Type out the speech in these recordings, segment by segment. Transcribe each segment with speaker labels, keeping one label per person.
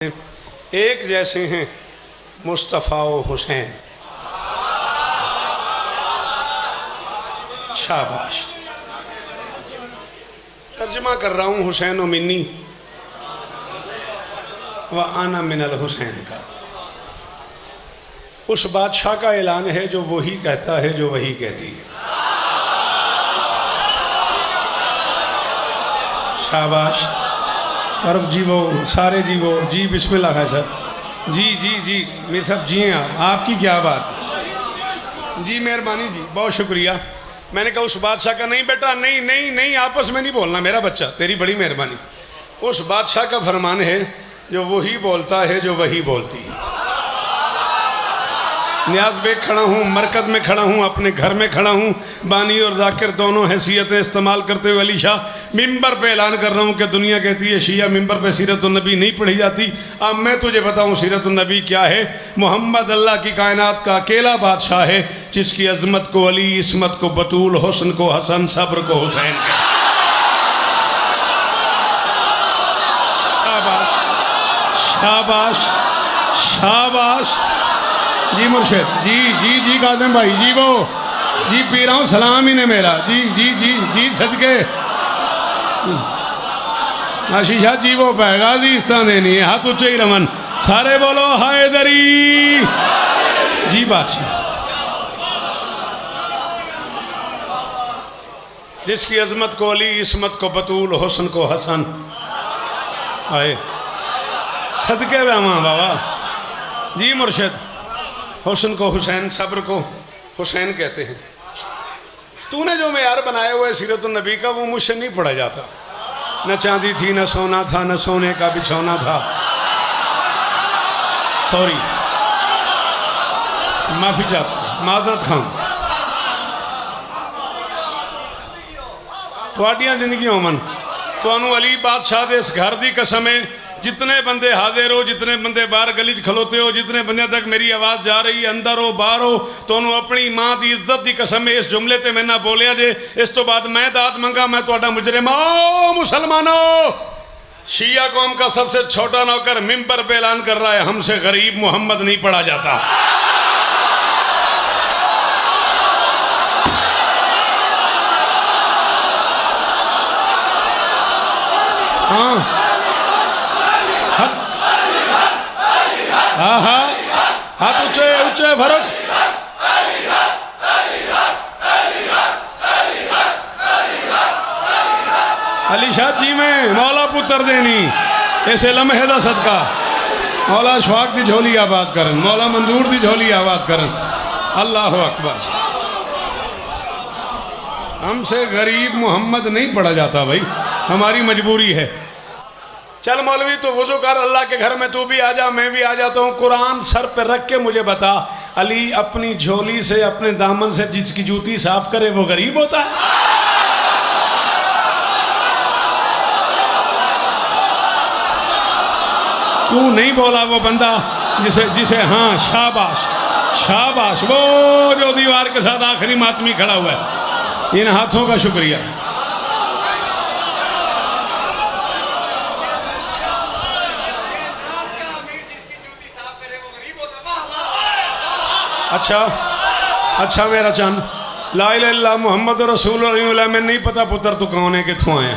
Speaker 1: एक जैसे हैं मुस्तफ़ा व हुसैन। शाबाश। तर्जमा कर रहा हूँ हुसैन व मिन्नी व आना मिनल हुसैन का। उस बादशाह का ऐलान है जो वही कहता है जो वही कहती है। शाबाश। अरब जीवो, सारे जीवो जी, बिस्मिल्लाह है सर जी जी जी, मेरे सब जी हैं आप, आपकी क्या बात है जी, मेहरबानी जी, बहुत शुक्रिया। मैंने कहा उस बादशाह का नहीं बेटा, नहीं नहीं नहीं, आपस में नहीं बोलना मेरा बच्चा, तेरी बड़ी मेहरबानी। उस बादशाह का फरमान है जो वही बोलता है जो वही बोलती है। न्याज बेग खड़ा हूँ, मरकज़ में खड़ा हूँ, अपने घर में खड़ा हूँ, बानी और जाकिर दोनों हैसियतें इस्तेमाल करते हुए अली शाह मिंबर पे ऐलान कर रहा हूँ कि दुनिया कहती है शिया मिंबर पे सीरतुन्नबी नहीं पढ़ी जाती। अब मैं तुझे बताऊँ सीरतुन्नबी क्या है। मोहम्मद अल्लाह की कायनात का अकेला बादशाह है जिसकी अजमत को अली, इस्मत को बतूल, हुस्न को हसन, सब्र को हुसैन के। शाबाश शाबाश जी मुर्शिद जी जी जी, कादम भाई जी, वो जी पी रहा हूँ, सलाम ही ने मेरा जी जी जी जी, सदके आशीषा जी वो पैगाजी इस तरह देनी है, हाथ ऊंचे ही रमन, सारे बोलो हैदरी जी। बादशाह जिसकी अजमत को अली, इस्मत को बतूल, हुस्न को हसन, आए सदके बेमा बाबा जी मुर्शिद। हुस्न को हुसैन, सब्र को हुसैन कहते हैं। तूने जो मेयार बनाया हुआ है सीरतुन्नबी का, वो मुझसे नहीं पढ़ा जाता। न चांदी थी, न सोना था, न सोने का बिछौना था। सॉरी, माफी चाहता, मादरत खां। तुहाडियां जिंदगियां होमन, तुहानू अली बादशाह दे इस घर दी कसम है, जितने बंदे हाजिर हो, जितने बंदे बाहर गली च खलोते हो, जितने बंदे तक मेरी आवाज़ जा रही है, अंदर हो बाहर हो, तो अपनी माँ की इज्जत की कसम है इस जुमले ते मैं ना बोलिया जे। इस तो बाद मैं दात मंगा, मैं तुहाडा मुजरिम। ओ मुसलमानों, शिया कौम का सबसे छोटा नौकर मिंबर पे ऐलान कर रहा है हमसे गरीब मोहम्मद नहीं पढ़ा जाता। हाँ हाँ हाँ, हाथ ऊंचे ऊंचे फर्क। अली शाह जी में मौला पुत्र देनी, ऐसे लम्हे दा सदका। मौला शवाक की झोली आबाद करन, मौला मंजूर की झोली आबाद करन। अल्लाह अकबर। हमसे गरीब मोहम्मद नहीं पढ़ा जाता भाई, हमारी मजबूरी है। चल मौलवी तो वुजू कर, अल्लाह के घर में तू भी आ जा, मैं भी आ जाता हूँ। कुरान सर पे रख के मुझे बता, अली अपनी झोली से, अपने दामन से जिसकी जूती साफ करे वो गरीब होता है? क्यों नहीं बोला वो बंदा जिसे हाँ शाबाश शाबाश, वो जो दीवार के साथ आखिरी मातमी खड़ा हुआ है। इन हाथों का शुक्रिया। अच्छा अच्छा मेरा चंद, ला इलाहा इल्लल्लाह मुहम्मद रसूलुल्लाह। मैं नहीं पता पुत्र तू कौन है, कितों आया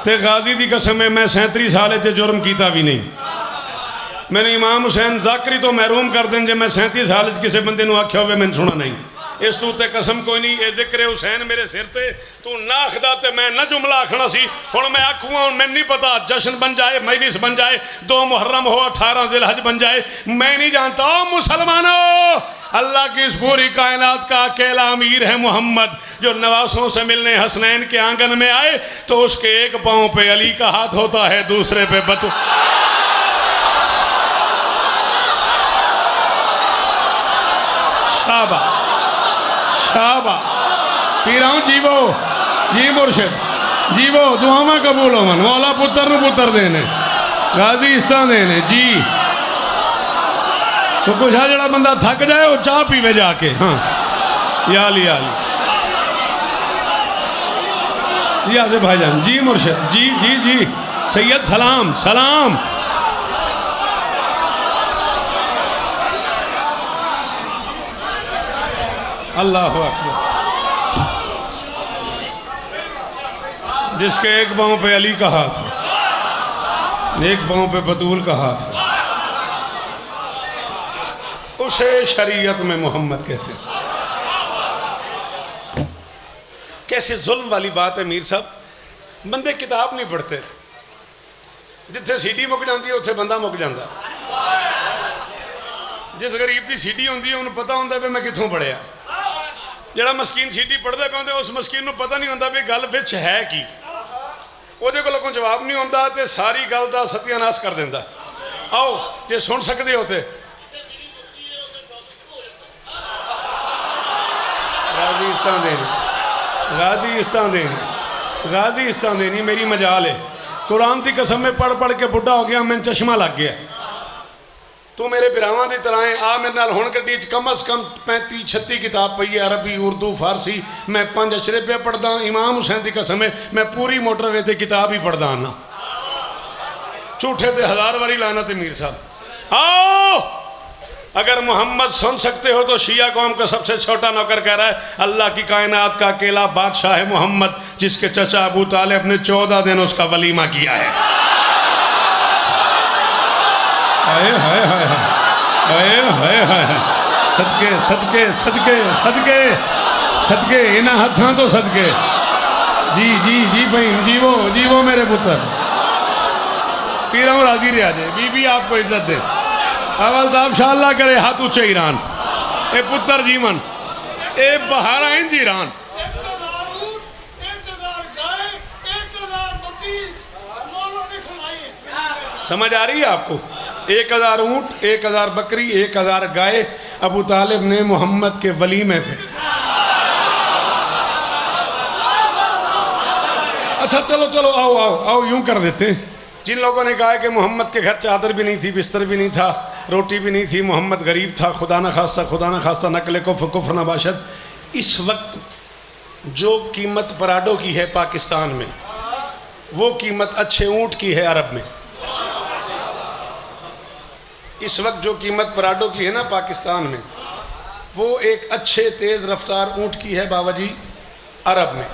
Speaker 1: ते गाजी दी कसम है, मैं 37 साल च जुर्म किया भी नहीं। मैंने इमाम हुसैन जाकरी तो महरूम कर दें जे मैं 37 साल किसी बंदे नूं आख्या होवे मैंने सुना नहीं। इस तू ते कसम कोई नहीं। ये जिक्र हुसैन मेरे सिर ते तू ना आखदा ते मैं न जुमला आखना सी। हुण मैं आखूँगा, हुण मैं नहीं पता जश्न बन जाए, मजलिस बन जाए, 2 मुहर्रम हो, 18 ज़िलहज बन जाए, मैं नहीं जानता। ओ मुसलमानों, अल्लाह की इस पूरी कायनात का अकेला अमीर है मोहम्मद, जो नवासों से मिलने हसनैन के आंगन में आए तो उसके एक पाँव पे अली का हाथ होता है, दूसरे पे बतू। शाबा शाबा, पी रहा हूँ जीवो जी मुर्शिद, जीवो दुआमा कबूल हो मन, मौला पुत्र नूं पुत्र देने, गाजी इस तरह देने जी। तो कुछ है जड़ा बंदा थक जाए वो चाह पीवे जाके। हाँ याली याली जी, आसिफ भाईजान जी मुर्शिद जी जी जी, सैयद सलाम सलाम। अल्लाह अकबर। जिसके एक पाँव पे अली का हाथ है, एक पाँव पे बतूल का हाथ है, उसे शरीयत में मोहम्मद कहते हैं। कैसे जुल्म वाली बात है मीर साहब, बंदे किताब नहीं पढ़ते, जिथे सीटी मुक जाती है उत्थे बंदा मुक जाता। जिस गरीब की सीटी होंगी उन्हें पता होंगे भी मैं कितों पढ़िया, जरा मस्कीन सीटी पढ़ते पाते उस मस्कीन को पता नहीं होंगे भी गल विच है की, ਉਹਦੇ ਕੋਲ ਕੋਈ जवाब नहीं होंदा तो सारी गल का सत्यानाश कर देंदा। आओ जे सुन सकते हो तो गाजी देनी मेरी मजाल है। कुरान की कसम में पढ़ पढ़ के बुढ़ा हो गया, मैंने चश्मा लग गया। तू मेरे भरावां की तरह है, आ मेरे नाल हुण गड्डी च कम अज़ कम 35-36 किताब पई है, अरबी उर्दू फारसी, मैं 5 अशरे पे पढ़दा। इमाम हुसैन की कसम है मैं पूरी मोटरवे ते किताब ही पढ़दा आना, झूठे ते 1000 बारी लाना। ते मीर साहब आओ, अगर मोहम्मद सुन सकते हो तो शिया कौम का सबसे छोटा नौकर कह रहा है अल्लाह की कायनात का अकेला बादशाह है मोहम्मद, जिसके चचा अबू तालिब ने 14 दिन उसका वलीमा किया है। हाय हाय हाय हाय हाय हाय, सदके सदके सदके सदके सदके इन्ह हथां तो सदके। जी जी जी भाई, जीवो जीवो मेरे पुत्र, पीरों राजी रहा जे, बीबी आपको इज्जत दे। अवल तो शाह अल्लाह करे हाथ ऊंचे ईरान, ए पुत्र जीवन ए बहारा इंज ईरान। समझ आ रही है आपको? 1000 ऊँट, 1000 बकरी, 1000 गाय अबू तालिब ने मोहम्मद के वलीमे पे। अच्छा चलो चलो आओ आओ आओ, यूं कर देते हैं। जिन लोगों ने कहा कि मोहम्मद के घर चादर भी नहीं थी, बिस्तर भी नहीं था, रोटी भी नहीं थी, मोहम्मद गरीब था, खुदा न खास्ता नकले कुफ्र नबाशत, इस वक्त जो कीमत पराडो की है पाकिस्तान में, वो कीमत अच्छे ऊँट की है अरब में। इस वक्त जो कीमत पराडो की है ना पाकिस्तान में, वो एक अच्छे तेज़ रफ्तार ऊँट की है बाबाजी अरब में।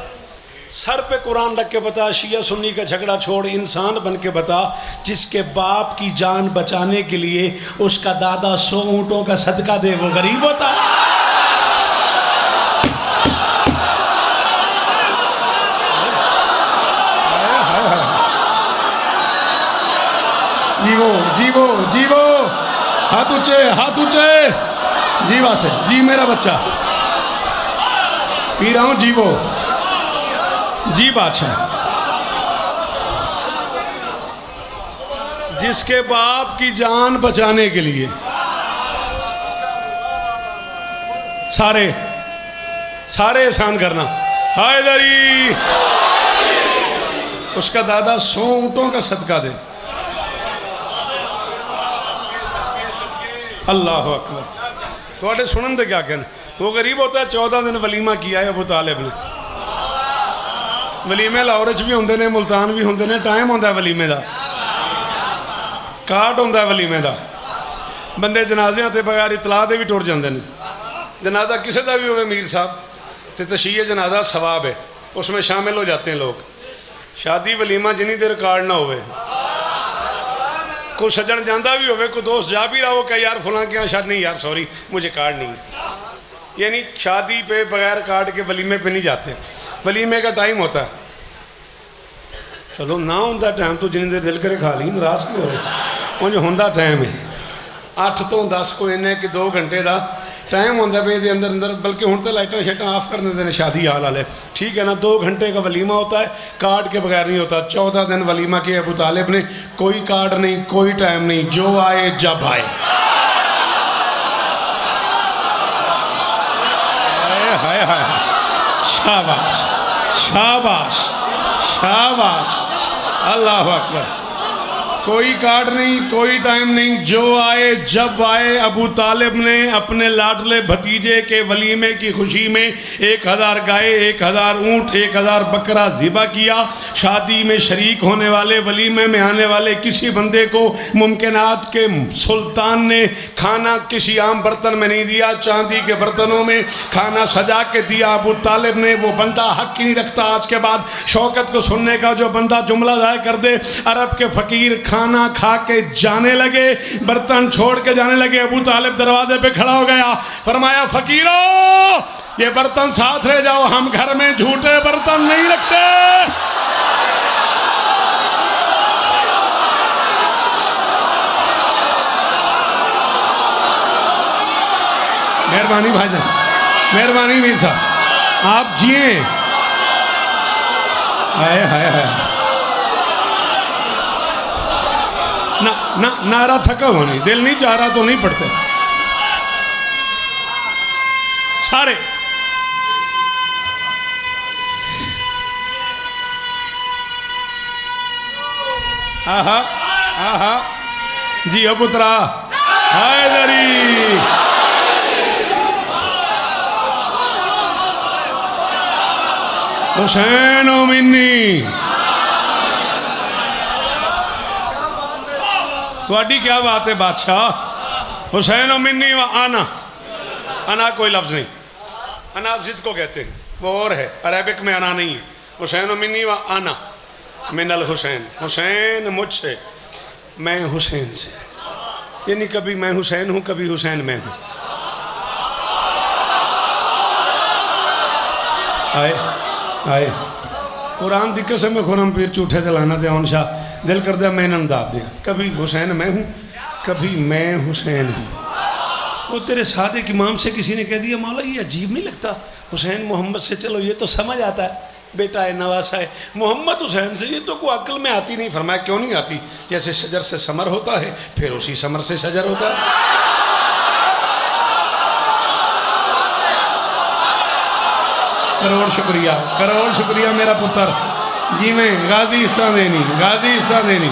Speaker 1: सर पे कुरान रख के बता, शिया सुन्नी का झगड़ा छोड़, इंसान बन के बता, जिसके बाप की जान बचाने के लिए उसका दादा 100 ऊँटों का सदका दे, वो गरीब होता? जीवो जीवो जीवो, हाथ ऊंचे हाथ ऊंचे, जीवा से जी मेरा बच्चा, पी रहा हूं, जीवो जी बादशाह। जिसके बाप की जान बचाने के लिए सारे सारे एहसान करना, हैदरी उसका दादा 100 ऊँटों का सदका दे। अल्लाह अकबर। थोड़े सुनन दे क्या कहना, वो गरीब होता है। 14 दिन वलीमा किया है अबू तालिब ने। वलीमे लाहौर भी होंगे ने, मुल्तान भी होंगे ने, टाइम होंदा है वलीमे का, कार्ड होंदा है वलीमे का। बंदे जनाजियां ते बगैर इतलाह दे भी टुर जाते हैं। जनाजा किसी का भी हो मीर साहब, तो तशीह जनाजा सवाब है, उसमें शामिल हो जाते हैं लोग। शादी वलीमा जिनी देर कार्ड ना हो, कोई सज्जन जाता भी हो, कोई दोस्त जा भी रहा हो, कह यार फलां के यहाँ शादी, नहीं यार सॉरी मुझे कार्ड नहीं है। यानी शादी पे बगैर कार्ड के वलीमे पे नहीं जाते। वलीमे का टाइम होता है, चलो ना होंदा टाइम तो जिन्नी देर दिल करे खा ली, नाराज क्यों हो रहे, उंज होंदा टाइम है 8 तो 10 को इन्हें कि 2 घंटे का टाइम होंदा पे ये अंदर अंदर। बल्कि हुण तो लाइटां शाइटां ऑफ कर देते हैं शादी हाल वाले, ठीक है ना। 2 घंटे का वलीमा होता है, कार्ड के बगैर नहीं होता। 14 दिन वलीमा के अबू तालिब ने, कोई कार्ड नहीं, कोई टाइम नहीं, जो आए जब आए। हाय हाय, शाबाश शाबाश शाबाश, अल्लाह अकबर। कोई कार्ड नहीं, कोई टाइम नहीं, जो आए जब आए। अबू तालिब ने अपने लाडले भतीजे के वलीमे की खुशी में 1000 गाय, 1000 ऊँट, 1000 बकरा ज़िबा किया। शादी में शरीक होने वाले, वलीमे में आने वाले किसी बंदे को मुमकिनात के सुल्तान ने खाना किसी आम बर्तन में नहीं दिया, चांदी के बर्तनों में खाना सजा के दिया। अबू तालिब ने, वो बंदा हक ही नहीं रखता आज के बाद शौकत को सुनने का, जो बंदा जुमला ज़ाहिर कर दे। अरब के फ़कीर खाना खा के जाने लगे, बर्तन छोड़ के जाने लगे। अबू तालिब दरवाजे पे खड़ा हो गया, फरमाया फ़कीरों ये बर्तन साथ ले जाओ, हम घर में झूठे बर्तन नहीं रखते। मेहरबानी भाईजान, मेहरबानी मीर साहब, आप जिए। हाय हाय हाय, ना ना नारा थका हुआ नहीं, दिल नहीं चाह रहा तो नहीं पढ़ते सारे। आहा आहा जी अब पुत्रा हैदरी। हुसैन ओ मिन्नी, थोड़ी क्या बात है बादशाह। हुसैन ओ मिन्नी व आना, अना कोई लफ्ज़ नहीं, अना जिद को कहते हैं, वो और है, अरबिक में अना नहीं है। हुसैन ओ मिन्नी व आना मिनल हुसैन, हुसैन मुझसे, मैं हुसैन से। यानी कभी मैं हुसैन हूँ, कभी हुसैन मैं हूँ। आए आए कुरान दी कसम में खुरम पीर झूठे चलाना दे शाह, दिल कर दिया मैं दाद दिया। कभी हुसैन मैं हूँ, कभी मैं हुसैन हूँ। वो तेरे सादिक इमाम से किसी ने कह दिया मौला ये अजीब नहीं लगता, हुसैन मोहम्मद से, चलो ये तो समझ आता है, बेटा है नवासा है। मोहम्मद हुसैन से ये तो कोई अक्ल में आती नहीं। फरमाया क्यों नहीं आती? जैसे शजर से समर होता है, फिर उसी समर से शजर होता है। करोड़ शुक्रिया, करोड़ शुक्रिया मेरा पुत्र जी। में गाजी इस्ता देनी, गाजी इस्ता देनी,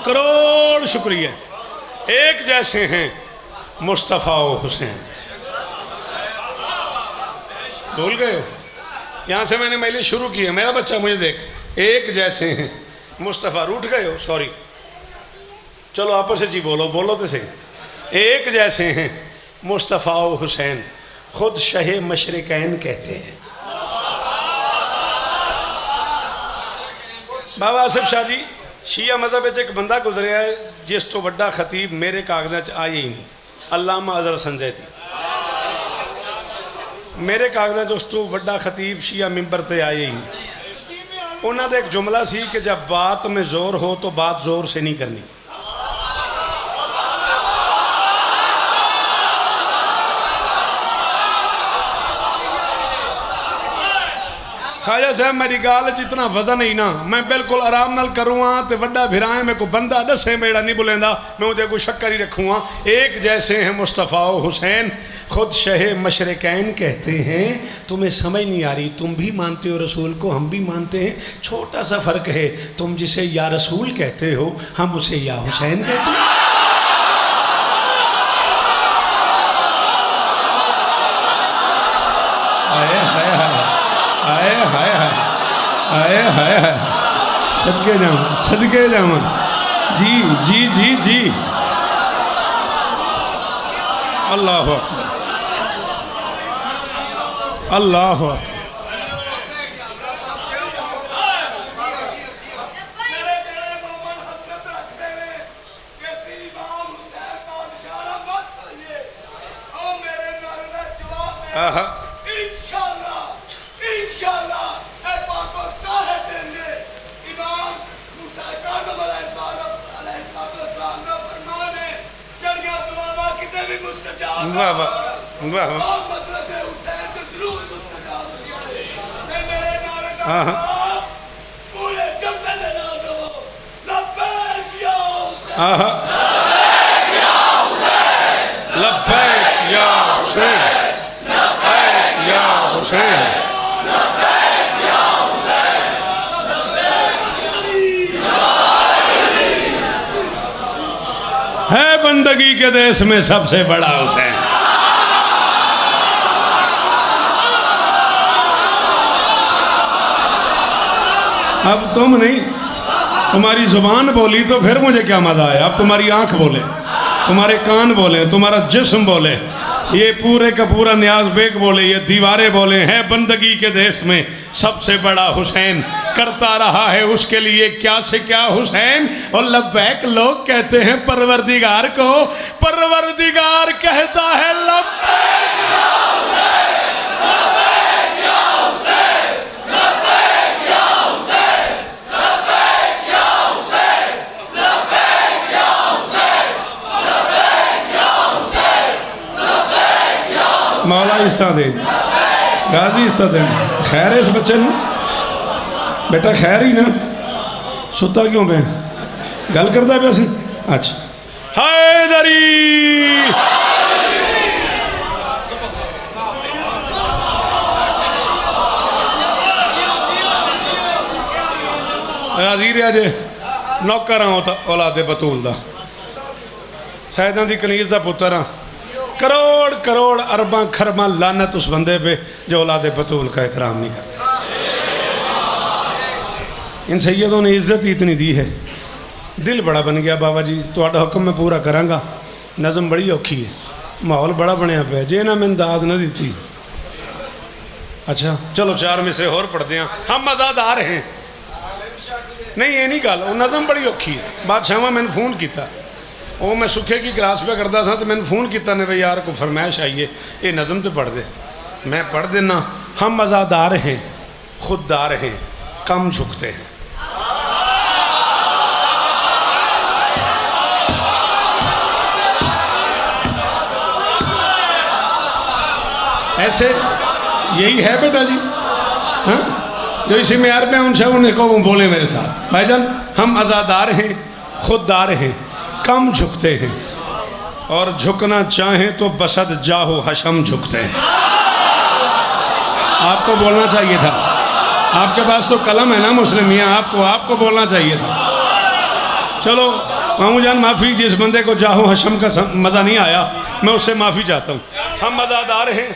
Speaker 1: करोड़ शुक्रिया। एक जैसे हैं मुस्तफ़ा और हुसैन। भूल गए हो? यहाँ से मैंने मेले शुरू किए, मेरा बच्चा मुझे देख। एक जैसे हैं मुस्तफ़ा, रूठ गए हो? सॉरी, चलो आपस में जी बोलो, बोलो तो सही। एक जैसे हैं मुस्तफ़ा और हुसैन, खुद शहे मशरिकैन कहते हैं। बाबा आसिफ शाह जी, शिया मज़हब एक बंदा गुजरिया है जिस तो वड्डा खतीब मेरे कागज़ां च आए ही नहीं, अल्लामा अज़हर संजैती। मेरे कागज़ां च उस तो वड्डा खतीब शिया मिंबर ते आए ही नहीं। उन्होंने एक जुमला सी कि जब बात में ज़ोर हो तो बात ज़ोर से नहीं करनी। ख्वाजा साहब मेरी गाल जितना वजन ही ना, मैं बिल्कुल आराम नाल करूँगा तो वड्डा भिराए में को बंदा दसे मेरा नहीं बुलेंदा, मैं उधर को शक्कर ही रखूँगा। एक जैसे हैं मुस्तफ़ा और हुसैन, खुद शहे मशरिकैन कहते हैं। तुम्हें समझ नहीं आ रही, तुम भी मानते हो रसूल को, हम भी मानते हैं। छोटा सा फ़र्क है, तुम जिसे या रसूल कहते हो, हम उसे या हुसैन कहते हैं। आए हाय हाय आए हाय हाय आए हाय हाय, सदके जामा, सदके जामा जी जी जी जी। अल्लाह अल्लाह वाह वाह वाह वाह। हाँ हाँ हाँ, लब्बैक या हुसैन, लब्बैक या हुसैन, लब्बैक या हुसैन, है बंदगी के देश में सबसे बड़ा हुसैन। अब तुम नहीं, तुम्हारी जुबान बोली तो फिर मुझे क्या मजा आया। अब तुम्हारी आंख बोले, तुम्हारे कान बोले, तुम्हारा जिस्म बोले, ये पूरे का पूरा नियाज बेग बोले, ये दीवारें बोले, है बंदगी के देश में सबसे बड़ा हुसैन, करता रहा है उसके लिए क्या से क्या हुसैन। और लब्बैक लोग कहते हैं परवरदिगार को, परवरदिगार कहता है लब्बैक या हुसैन, लब्बैक या हुसैन, लब्बैक या हुसैन, लब्बैक या हुसैन, लब्बैक या हुसैन, लब्बैक या हुसैन, लब्बैक या हुसैन। मौला इस्तादेन, गाजी इस्तादेन, खैर है इस बच्चे ने? बेटा खैर ही ना, सुता क्यों पे? गल करता पे? अच्छा, हैदरी हाजीर अजे नौकर हाँ औलादे बतूल दा, सैयदां दी कनीज़ दा पुत्तर हाँ। करोड़ करोड़ अरबां खरबां लानत उस बंदे पे जो औलादे बतूल का एहतराम नहीं करता। इन सैयदों ने इज्जत ही इतनी दी है, दिल बड़ा बन गया बाबा जी, तुहाडा हुक्म मैं पूरा करांगा। नज़म बड़ी औखी है, माहौल बड़ा बनया पे, जे ना मैंने दाद न दी। अच्छा चलो चार में से होर पढ़ते हैं, हम आज़ादार हैं। नहीं ये नहीं गल, नज़म बड़ी औखी है। बादशाह मैंने फ़ोन किया, वो मैं सुखे की क्लास पे करता था, तो मैंने फ़ोन किया ने भाई यार को फरमाइश आई है ये नज़म तो पढ़ दे। मैं पढ़ देना, हम आज़ादार हैं खुददार हैं कम झुकते हैं। ऐसे यही है बेटा जी, हाँ जो इसी में में उनसे उन्हें को बोले मेरे साथ, भाईजान हम आज़ादार हैं खुददार हैं कम झुकते हैं, और झुकना चाहें तो बसद जाहो हशम झुकते हैं। आपको बोलना चाहिए था, आपके पास तो कलम है ना मुस्लिम मियाँ, आपको बोलना चाहिए था। चलो मामू जान माफ़ी, जिस बंदे को जाहो हशम का मज़ा नहीं आया मैं उससे माफ़ी चाहता हूँ। हम आज़ादार हैं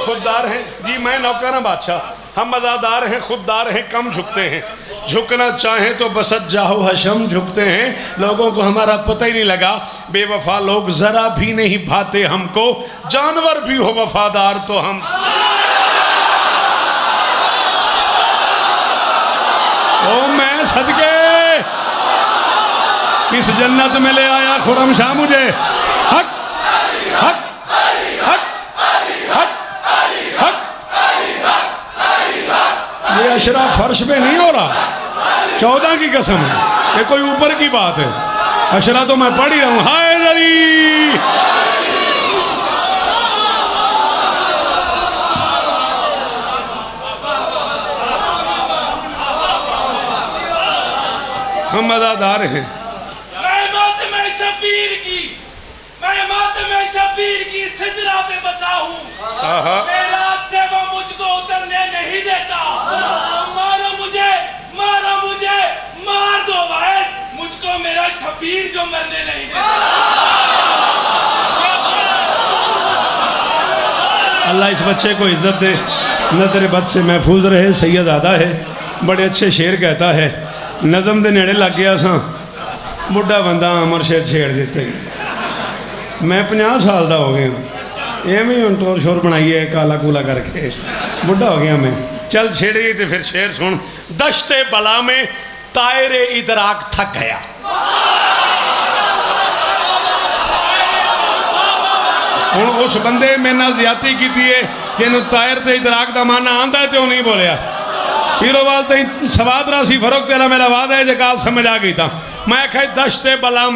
Speaker 1: खुददार हैं, जी मैं नौकर हूँ बादशाह, हम आज़ादार हैं खुददार हैं कम झुकते हैं, झुकना चाहें तो बसत जाहो हशम झुकते हैं। लोगों को हमारा पता ही नहीं लगा, बेवफा लोग ज़रा भी नहीं भाते हमको, जानवर भी हो वफादार तो हम। ओ मैं सदके किस जन्नत में ले आया खुरम शाह मुझे। हक हक ये अशरा फर्श पे नहीं हो रहा, 14 की कसम है, ये कोई ऊपर की बात है। अशरा तो मैं पढ़ ही रहा हूँ। हैदरी हम आज़ादार हैं।
Speaker 2: मैं मातम शबीर की सिदरा पे बसा हूँ, मेरा से वो मुझको उतरने नहीं देता। मारो मुझे मार दो वाहिद, मुझको मेरा शबीर जो मरने नहीं देता।
Speaker 1: अल्लाह इस बच्चे को इज्जत दे, न तेरे बद से महफूज रहे। सैयद आदा है, बड़े अच्छे शेर कहता है, नज़म दे नेड़े लग गया सा, बुढ़ा बंदा अमर शेर छेड़ देते। मैं 50 साल का हो गया, एवं ही टोर शोर बनाइए काला कूला करके, बुढ़ा हो गया मैं। चल छेड़ी तो फिर शेर सुन। दश्ते बला में तायरे इदराक थक गया, हूँ उस बंदे मेरे नाल ज्यादती की है, जिन्होंने तायर ते इदराक का माना आंदा है तो नहीं बोलिया। पीरोवाल तई सवाद राशि फरोक तेरा मेरा वादा है, जकाल समझ आ गई था। मैं कह दश्ते बला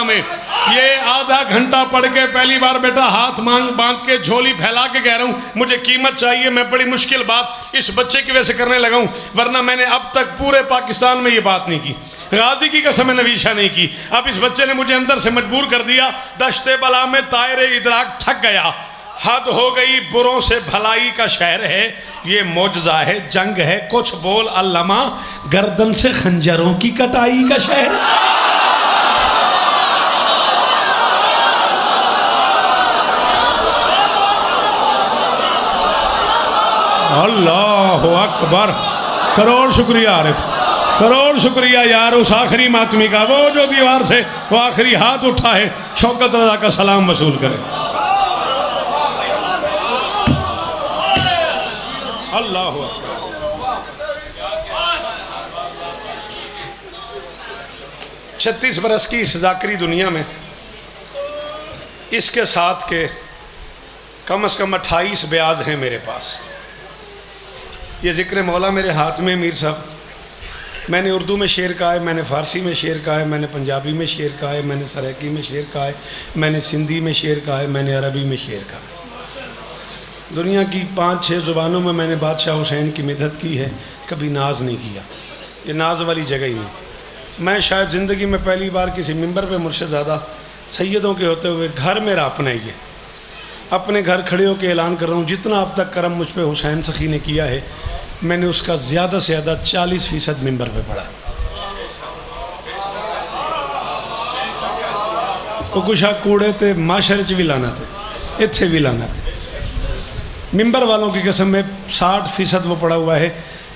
Speaker 1: में ये आधा घंटा पढ़ के पहली बार बेटा हाथ बांध के झोली फैला के कह रहा हूँ मुझे कीमत चाहिए। मैं बड़ी मुश्किल बात इस बच्चे की वजह से करने लगा हूँ, वरना मैंने अब तक पूरे पाकिस्तान में ये बात नहीं की, गाजी की कसम नवीशा नहीं की। अब इस बच्चे ने मुझे अंदर से मजबूर कर दिया। दश्ते बला में तायरे इदराक थक गया, हद हो गई बुरों से भलाई का शहर है, ये मौजज़ा है जंग है, कुछ बोल अल्लामा गर्दन से खंजरों की कटाई का शहर। अल्लाह अकबर। करोड़ शुक्रिया आरिफ, करोड़ शुक्रिया यार उस आखिरी मातमी का, वो जो दीवार से वो आखिरी हाथ उठा है, शौकत रजा का सलाम वसूल करे। अल्लाह 36 बरस की इस जाकरी दुनिया में इसके साथ के कम से कम 28 ब्याज हैं मेरे पास। ये ज़िक्र मौला मेरे हाथ में मीर साहब, मैंने उर्दू में शेर कहा है, मैंने फ़ारसी में शेर कहा है, मैंने पंजाबी में शेर कहा है, मैंने सराइकी में शेर कहा है, मैंने सिंधी में शेर कहा है, मैंने अरबी में शेर कहा है। दुनिया की 5-6 ज़ुबानों में मैंने बादशाह हुसैन की मदद की है, कभी नाज नहीं किया। ये नाज वाली जगह ही नहीं। मैं शायद ज़िंदगी में पहली बार किसी मिंबर पे मुर्शिदादा सैयदों के होते हुए घर मेरा अपना ही है, अपने घर खड़े होकर ऐलान कर रहा हूँ, जितना अब तक करम मुझ पे हुसैन सखी ने किया है, मैंने उसका ज़्यादा से ज़्यादा 40% मिंबर पे पढ़ा। वो कुछ कूड़े थे, माशरे च भी लाना थे, इत्थे भी लाना थे। मिंबर वालों की कसम में 60% वो पड़ा हुआ है,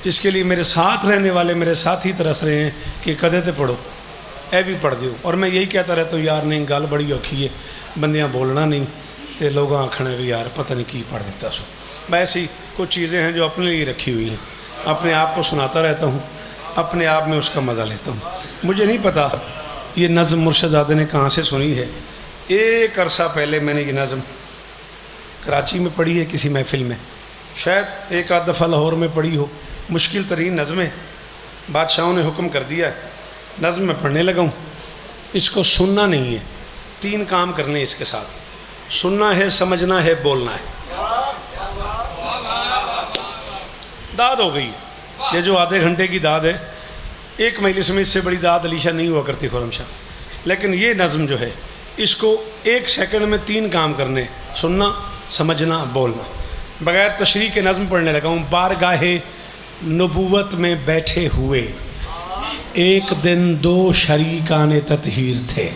Speaker 1: जिसके लिए मेरे साथ रहने वाले मेरे साथी तरस रहे हैं कि कदे तो पढ़ो, ए भी पढ़ दियो। और मैं यही कहता रहता हूँ, यार नहीं गल बड़ी औखी है, बंदियाँ बोलना नहीं तो लोग आखना भी यार पता नहीं की पढ़ देता सो। मैं ऐसी कुछ चीज़ें हैं जो अपने लिए रखी हुई हैं, अपने आप को सुनाता रहता हूँ, अपने आप में उसका मज़ा लेता हूँ। मुझे नहीं पता ये नज़म मुर्शिदाबाद ने कहाँ से सुनी है। एक अरसा पहले मैंने ये नज़म कराची में पढ़ी है किसी महफिल में, शायद एक आध दफ़ा लाहौर में पढ़ी हो। मुश्किल तरीन नज़में बादशाहों ने हुक्म कर दिया है, नज़म में पढ़ने लगा हूँ। इसको सुनना नहीं है, 3 काम करने इसके साथ, सुनना है, समझना है, बोलना है। दाद हो गई, ये जो आधे घंटे की दाद है, एक मजलिस में इससे बड़ी दाद अलीशा नहीं हुआ करती खुरमशाह। लेकिन ये नज़म जो है, इसको 1 सेकंड में 3 काम करने, सुनना, समझना, बोलना। बग़ैर तशरीह के नज़म पढ़ने लगा हूँ। बारगाहे नबूवत में बैठे हुए एक दिन 2 शरीकाने ततहीर थे।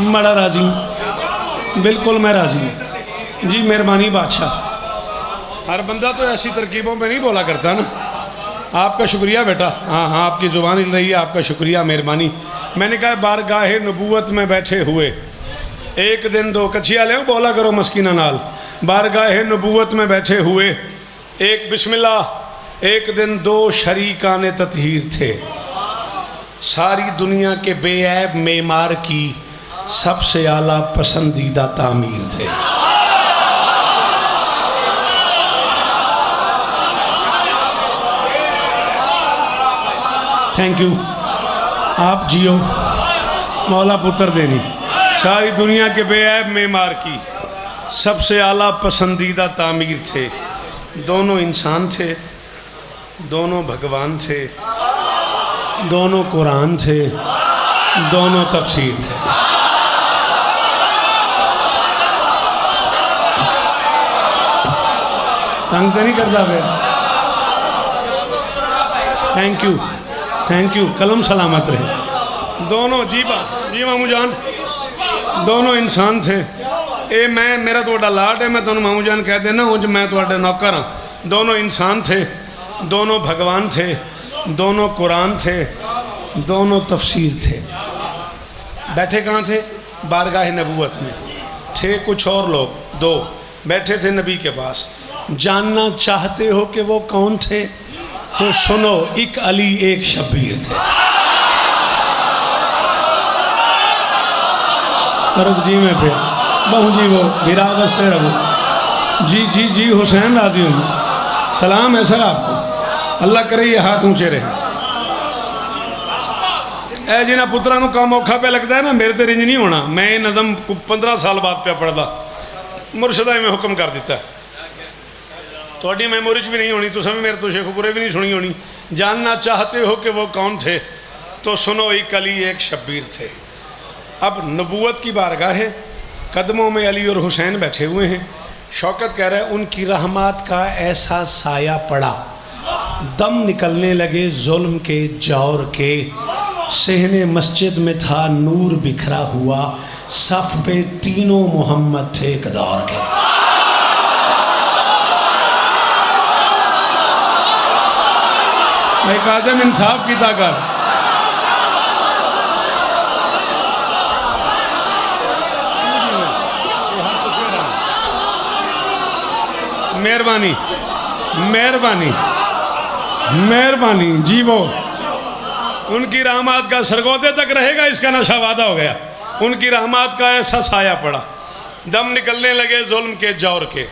Speaker 1: बड़ा राजी, बिल्कुल मैं राजी हूँ जी, मेहरबानी बादशाह। हर बंदा तो ऐसी तरकीबों में नहीं बोला करता ना। आपका शुक्रिया बेटा, हाँ हाँ आपकी ज़ुबान हिल रही है, आपका शुक्रिया, मेहरबानी। मैंने कहा बारगाहे नबूवत में बैठे हुए एक दिन 2 कच्छिया ले बोला करो मस्कीना नाल। बारगाहे नबूवत में बैठे हुए एक बिस्मिल्लाह, एक दिन 2 शरीकाने ततहीर थे। सारी दुनिया के बेऐब मेमार की सबसे आला पसंदीदा तामीर थे। थैंक यू, आप जियो, मौला पुत्र देनी। सारी दुनिया के बेऐब मेमार की सबसे आला पसंदीदा तामीर थे। दोनों इंसान थे, दोनों भगवान थे, दोनों कुरान थे, दोनों तफसीर थे। तंग तो नहीं करता फिर? थैंक यू, थैंक यू, कलम सलामत रहे। दोनों जी मामू जान, दोनों इंसान थे। ए मैं मेरा तो लाट है, मैं तुम मामू जान कह देना उंज मैं तो नौकर हाँ। दोनों इंसान थे, दोनों भगवान थे, दोनों कुरान थे, दोनों तफसीर थे। बैठे कहाँ थे? बारगाह नबूवत में थे। कुछ और लोग 2 बैठे थे नबी के पास। जानना चाहते हो कि वो कौन थे? तो सुनो, एक अली एक शब्बीर थे। रुक जी में पे बहु जी वो विरावस्ते रहो जी जी जी हुसैन राजी हूँ। सलाम है सर आपको, अल्लाह करे ये हाथ ऊंचे रहे। ए जिन्हें पुत्रा नूं काम औखा पे लगता है ना, मेरे ते रिंज नहीं होना। मैं ये नज़म 15 साल बाद पे पढ़दा, मुर्शदा में हुक्म कर दिता। थोड़ी मेमोरी च भी नहीं होनी, तुम मेरे तो शेखपुरे भी नहीं सुनी होनी। जानना चाहते हो कि वो कौन थे? तो सुनो, एक अली एक शब्बीर थे। अब नबूवत की बारगाह है, कदमों में अली और हुसैन बैठे हुए हैं। शौकत कह रहा है उनकी रहमत का ऐसा साया पड़ा, दम निकलने लगे जुल्म के जौर के, सहने मस्जिद में था नूर बिखरा हुआ, सफ पे तीनों मोहम्मद थे एक दौर के। मैं काज़म इंसाफ की ताकत। मेहरबानी मेहरबानी मेहरबानी जी, वो उनकी रहमत का सरगोदे तक रहेगा, इसका नशा वादा हो गया। उनकी रहमत का ऐसा साया पड़ा, दम निकलने लगे जुल्म के जौर के।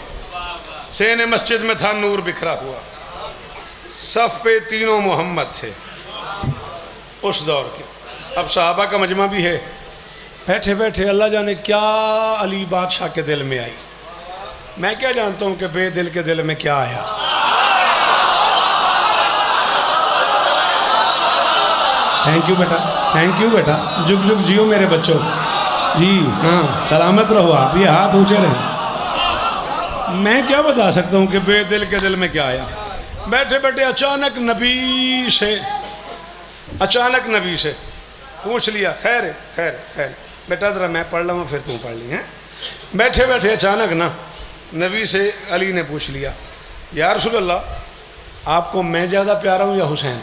Speaker 1: सेने मस्जिद में था नूर बिखरा हुआ, सफ पे तीनों मोहम्मद थे उस दौर के। अब सहाबा का मजमा भी है। बैठे बैठे अल्लाह जाने क्या अली बादशाह के दिल में आई। मैं क्या जानता हूँ कि बेदिल के दिल में क्या आया। थैंक यू बेटा, थैंक यू बेटा, जुग जुग जियो मेरे बच्चों जी। हाँ, सलामत रहो आप, ये हाथ ऊंचे रहे। मैं क्या बता सकता हूँ कि बेदिल के दिल में क्या आया। बैठे बैठे अचानक नबी से पूछ लिया, खैर खैर खैर बेटा, ज़रा मैं पढ़ लूँ फिर तू पढ़ ली है। बैठे बैठे अचानक ना नबी से अली ने पूछ लिया, या रसूल अल्लाह, आपको मैं ज़्यादा प्यारा हूँ या हुसैन?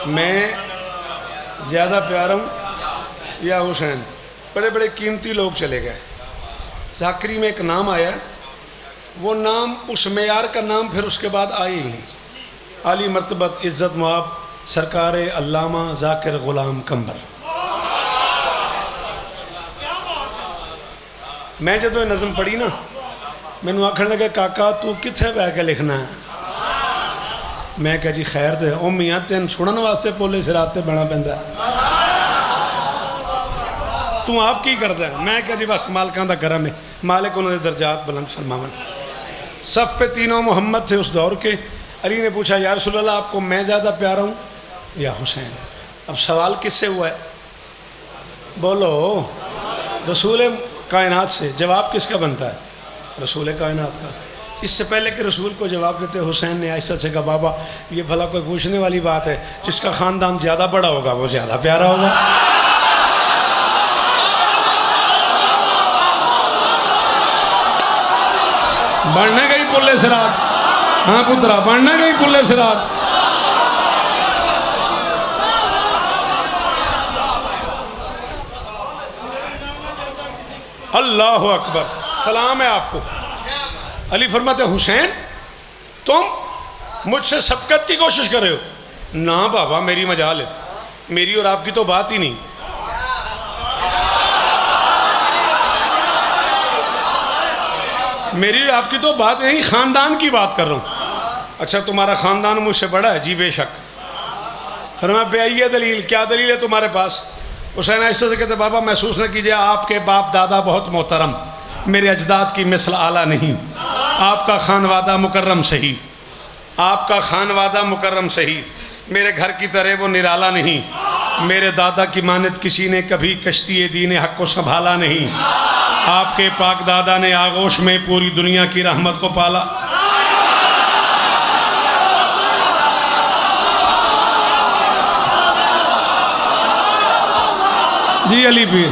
Speaker 1: मैं ज़्यादा प्यारा हूँ या हुसैन? बड़े बड़े कीमती लोग चले गए। ज़ाकरी में एक नाम आया, वो नाम उस मेयार का नाम फिर उसके बाद आए ही नहीं। आली मर्तबत इज़्ज़त मुआब सरकार अल्लामा ज़ाकिर ग़ुलाम कंबर। मैं जो ये नज़म पढ़ी ना, मैनू आखन लगे, काका तू कित्थे बह के लिखना है? मैं कहा जी खैर तो ओ मियाँ, तेन सुनन वास्ते पोले सिरात ते बना पैंदा, तू आप की करता है? मैं कहा जी बस मालिकां दा करम है, मालिक उन्होंने दर्जात बुलंद फरमावन। सफ़ पे तीनों मोहम्मद थे उस दौर के। अली ने पूछा, या रसूल अल्लाह, आपको मैं ज़्यादा प्यारा हूँ या हुसैन? अब सवाल किससे हुआ है? बोलो, रसूल कायनात से। जवाब किसका बनता है? रसूल कायनात का। इससे पहले कि रसूल को जवाब देते हुसैन ने आहिस्ता से कहा, बाबा ये भला कोई पूछने वाली बात है, जिसका ख़ानदान ज़्यादा बड़ा होगा वो ज़्यादा प्यारा होगा। बढ़ने गई पुल्ले सिरात। हाँ पुत्रा, बढ़ने गई पुल्ले सिरात। अल्लाह अकबर, सलाम है आपको। अली फरमाते, हुसैन तुम मुझसे सबकत की कोशिश कर रहे हो? ना बाबा, मेरी मजाल है, मेरी और आपकी तो बात ही नहीं। मेरी और आपकी तो बात नहीं, ख़ानदान की बात कर रहा हूँ। अच्छा, तुम्हारा ख़ानदान मुझसे बड़ा है? जी बेशक। फरमाया, बेआइए दलील, क्या दलील है तुम्हारे पास? हुसैन ऐसे से कहते, बाबा महसूस न कीजिए, आपके बाप दादा बहुत मोहतरम, मेरे अजदाद की मिसल आला नहीं। आपका खानवादा मुकर्रम सही, आपका खानवादा मुकर्रम सही, मेरे घर की तरह वो निराला नहीं। मेरे दादा की मानत किसी ने कभी कश्ती दीन हक को संभाला नहीं। आपके पाक दादा ने आगोश में पूरी दुनिया की रहमत को पाला। जी अली पीर,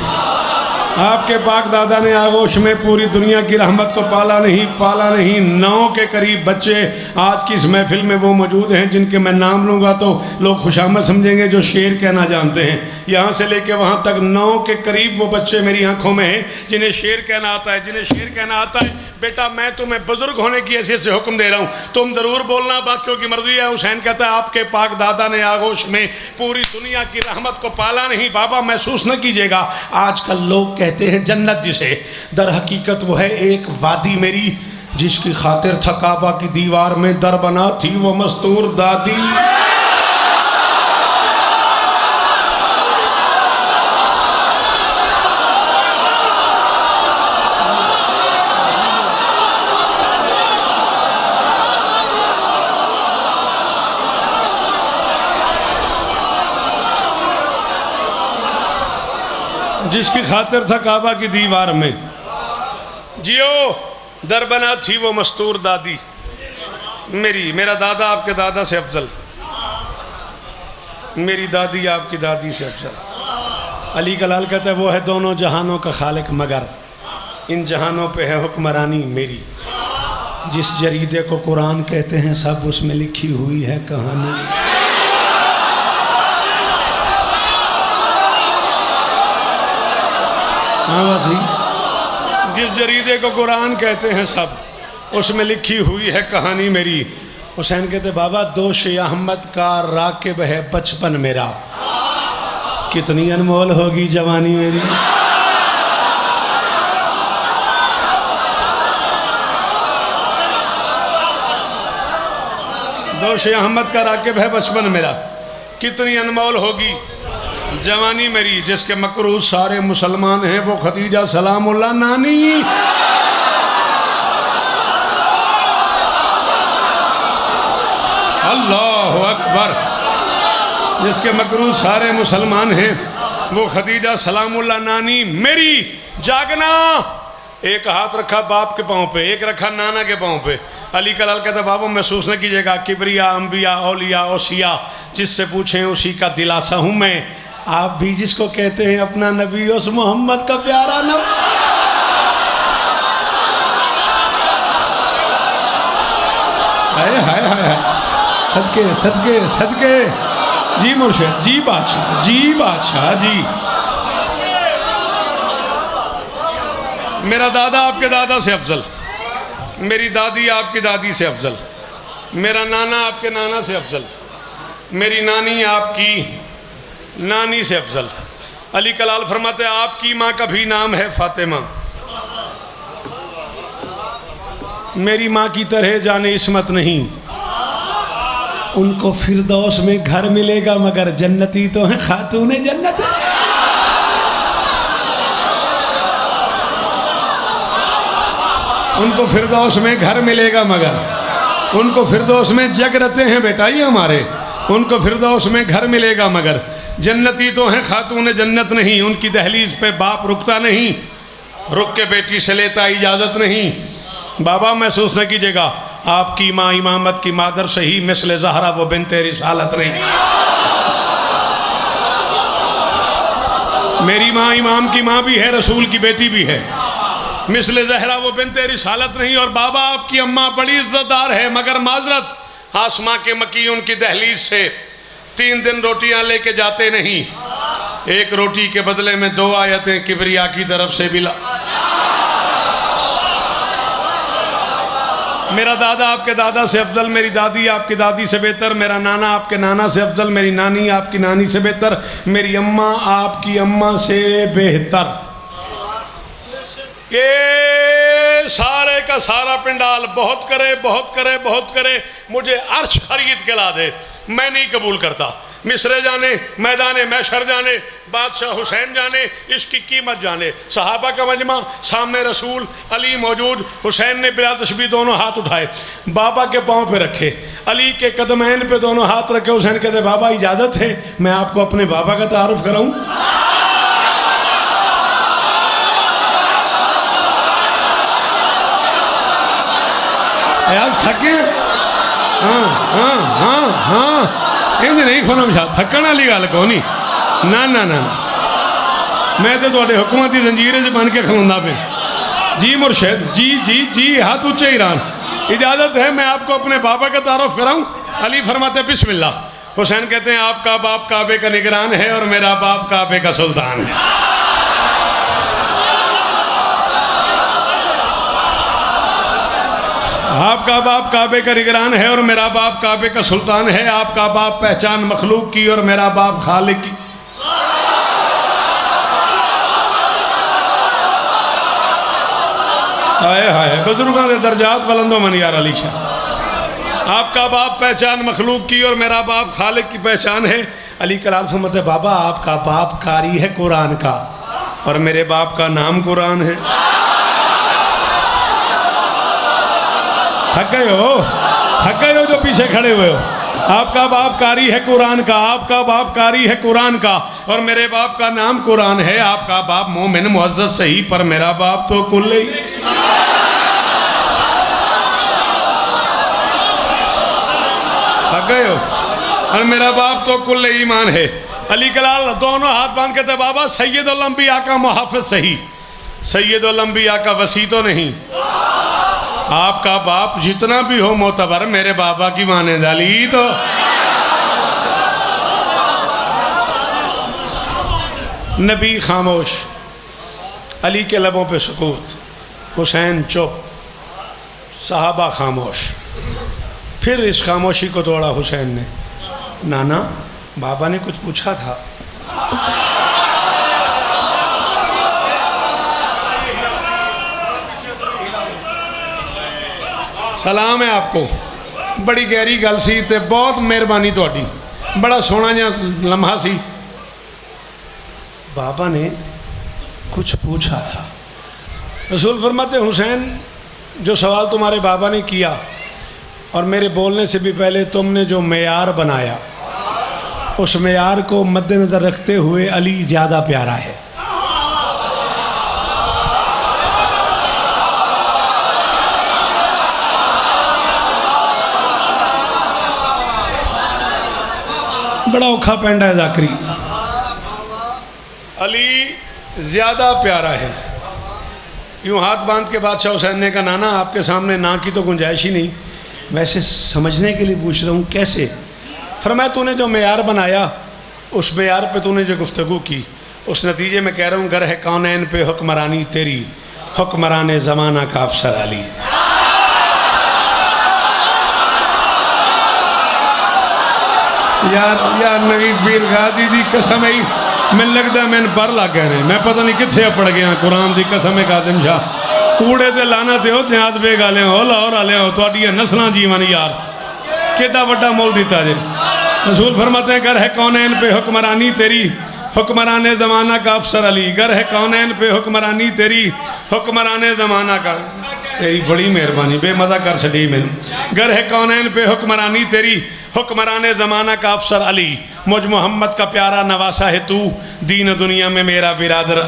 Speaker 1: आपके पाक दादा ने आगोश में पूरी दुनिया की रहमत को पाला नहीं। 9 के करीब बच्चे आज की इस महफिल में वो मौजूद हैं जिनके मैं नाम लूँगा तो लोग खुशामद समझेंगे, जो शेर कहना जानते हैं। यहाँ से लेके वहाँ तक 9 के करीब वो बच्चे मेरी आंखों में हैं जिन्हें शेर कहना आता है, जिन्हें शेर कहना आता है। बेटा मैं तुम्हें बुजुर्ग होने की हैसियत से हुक्म दे रहा हूँ, तुम ज़रूर बोलना, बाकियों की मर्जी है। हुसैन कहता है, आपके पाक दादा ने आगोश में पूरी दुनिया की रहमत को पाला नहीं। बाबा महसूस न कीजिएगा, आजकल लोग कहते हैं जन्नत जिसे, दर हकीकत वो है एक वादी मेरी, जिसकी खातिर था काबा की दीवार में दर बना थी वो मस्तूर दादी। जिसकी खातिर था काबा की दीवार में जियो दरबना थी वो मस्तूर दादी। मेरा दादा आपके दादा से अफजल, मेरी दादी आपकी दादी से अफजल। अली कलाल कहता है वो है दोनों जहानों का खालिक मगर इन जहानों पे है हुक्मरानी मेरी। जिस जरीदे को कुरान कहते हैं सब उसमें लिखी हुई है कहानी। हाँ वासी, जिस जरीदे को कुरान कहते हैं सब उसमें लिखी हुई है कहानी मेरी। हुसैन कहते बाबा दोष अहमद का राकिब है बचपन मेरा, कितनी अनमोल होगी जवानी मेरी। दोष अहमद का राकिब है बचपन मेरा, कितनी अनमोल होगी जवानी मेरी। जिसके मकरूज सारे मुसलमान हैं वो खदीजा सलामुल्लाह नानी। अल्लाहु अकबर। जिसके मकरूज सारे मुसलमान हैं वो खदीजा सलामुल्लाह नानी मेरी। जागना, एक हाथ रखा बाप के पाँव पे, एक रखा नाना के पाँव पे। अली कलाल कहता बाबा महसूस न कीजिएगा, किबरिया अम्बिया औलिया ओसिया जिससे पूछें उसी का दिलासा हूँ मैं। आप भी जिसको कहते हैं अपना नबी उस मोहम्मद का प्यारा नबी। हाय हाय हाय, सदके सदके सदके। जी मुर्शिद, जी बादशाह, जी बादशाह, जी। मेरा दादा आपके दादा से अफजल, मेरी दादी आपकी दादी से अफजल, मेरा नाना आपके नाना से अफजल, मेरी नानी आपकी नानी से अफजल। अली कलाल फरमाते आपकी माँ का भी नाम है फातिमा, मेरी माँ की तरह जाने इस्मत नहीं। उनको फिरदौस में घर मिलेगा मगर जन्नती तो है खातूने जन्नत। उनको फिरदौस में घर मिलेगा मगर, उनको फिरदौस में जगरते हैं बेटा ये हमारे, उनको फिरदौस में घर मिलेगा मगर जन्नती तो हैं खातून जन्नत नहीं। उनकी दहलीज पे बाप रुकता नहीं, रुक के बेटी से लेता इजाज़त नहीं। बाबा महसूस न कीजिएगा, आपकी माँ इमामत की मादर से ही मिसले ज़हरा वो बिन्ते रिसालत नहीं। मेरी माँ इमाम की माँ भी है, रसूल की बेटी भी है, मिसले ज़हरा वो बिन्ते रिसालत नहीं। और बाबा आपकी अम्मा बड़ी इज्जतदार है मगर माजरत आसमां के मकी उनकी दहलीज से 3 दिन रोटियां लेके जाते नहीं, एक रोटी के बदले में 2 आयतें किबरिया की तरफ से भी ला। मेरा दादा आपके दादा से अफजल, मेरी दादी आपकी दादी से बेहतर, मेरा नाना आपके नाना से अफजल, मेरी नानी आपकी नानी से बेहतर, मेरी अम्मा आपकी अम्मा से बेहतर। ये सारे का सारा पिंडाल बहुत करे बहुत करे बहुत करे, मुझे अर्श खरीद के ला दे, मैं नहीं कबूल करता। मिस्रे जाने, मैदान मैशर जाने, बादशाह हुसैन जाने, इसकी कीमत जाने। सहाबा का मजमा, सामने रसूल, अली मौजूद। हुसैन ने बिला तशबी दोनों हाथ उठाए, बाबा के पाँव पे रखे, अली के कदमैन पे दोनों हाथ रखे। हुसैन कहते बाबा इजाज़त है मैं आपको अपने बाबा का तारुफ कराऊं? यार थके? हाँ हाँ हाँ हाँ, इंज नहीं खोना शाह थकन वाली गल को नहीं। ना ना ना, मैं तो थोड़े हुकूमत की जंजीर च बन के खलोंदा पे। जी मुर्शिद, जी जी जी, हाथ ऊंचे ईरान। इजाज़त है मैं आपको अपने बाबा का तारुफ कराऊं? अली फरमाते बिस्मिल्लाह। हुसैन कहते हैं आपका बाप काबे का निगरान है और मेरा बाप काबे का सुल्तान है। आपका बाप काबे का निगरान है और मेरा बाप काबे का सुल्तान है। आपका बाप पहचान मखलूक की और मेरा बाप खालिक की। हाय हाय, बुजुर्गों के दर्जात बुलंदो मन यार अली शाह। आपका बाप पहचान मखलूक की और मेरा बाप खालिक की पहचान है। अली कलाल फरमाते बाबा आपका बाप कारी है कुरान का और मेरे बाप का नाम कुरान है। थक गए हो जो पीछे खड़े हुए हो। आपका बाप कारी है कुरान का, आपका बाप कारी है कुरान का और मेरे बाप का नाम कुरान है। आपका बाप मोमिन मुअज़्ज़ज़ सही पर मेरा बाप तो कुल्ले ही। गए हो। और मेरा बाप तो कुल ईमान है। अली कलाल दोनों हाथ बांध के थे, बाबा सैयदुल अंबिया का मुहाफिज सही, सैयदुल अंबिया का वसी तो नहीं। आपका बाप जितना भी हो मोतबर, मेरे बाबा की माने दाली तो नबी खामोश, अली के लबों पे सुकूत, हुसैन चुप, सहाबा खामोश। फिर इस खामोशी को तोड़ा हुसैन ने। नाना, बाबा ने कुछ पूछा था। सलाम है आपको, बड़ी गहरी गल सी ते बहुत मेहरबानी तुहाडी, बड़ा सोहना जिहा लम्हा सी। बाबा ने कुछ पूछा था। रसूल फरमाते, हुसैन जो सवाल तुम्हारे बाबा ने किया और मेरे बोलने से भी पहले तुमने जो मेयार बनाया, उस मेयार को मद्देनज़र रखते हुए अली ज़्यादा प्यारा है। बड़ा औखा पेंडा है जाकरी, अली ज़्यादा प्यारा है। यूँ हाथ बांध के बादशाह हुसैन ने कहा, नाना आपके सामने ना की तो गुंजाइश ही नहीं, वैसे समझने के लिए पूछ रहा हूँ कैसे। फरमाया तूने जो मेयार बनाया, उस मेयार पे तूने जो गुफ्तगू की, उस नतीजे में कह रहा हूँ, गर है कौनैन पे हुक्मरानी तेरी, हुक्मरान ज़माना का अफसर अली। यार नवीद पीर गाजी दी कसम ही मैंने लगता मैंने पर लग गए ने, मैं पता नहीं कितने पड़ गया। कुरान की कसम है कादिम शाह, कूड़े ते लाना ते हो ध्यात बेगाले हो, लाहौर आले हो, तुहाडियां नस्लां जीवन यार केडा वड्डा मोल दिता जे। रसूल फरमाते हैं, गर है कौनैन पे हुक्मरानी तेरी, हुक्मरान ज़माना का अफसर अली। गर है कौनैन पे हुक्मरानी तेरी, हुक्मरान ज़माना का, तेरी बड़ी मेहरबानी, बेमज़ा कर छड़ी मैंने। गर है कौनैन पे हुक्मरानी तेरी, हुक्मरान ज़माना का अफसर अली। मुझ मोहम्मद का प्यारा नवासा है तू, दीन दुनिया में मेरा बिरादर।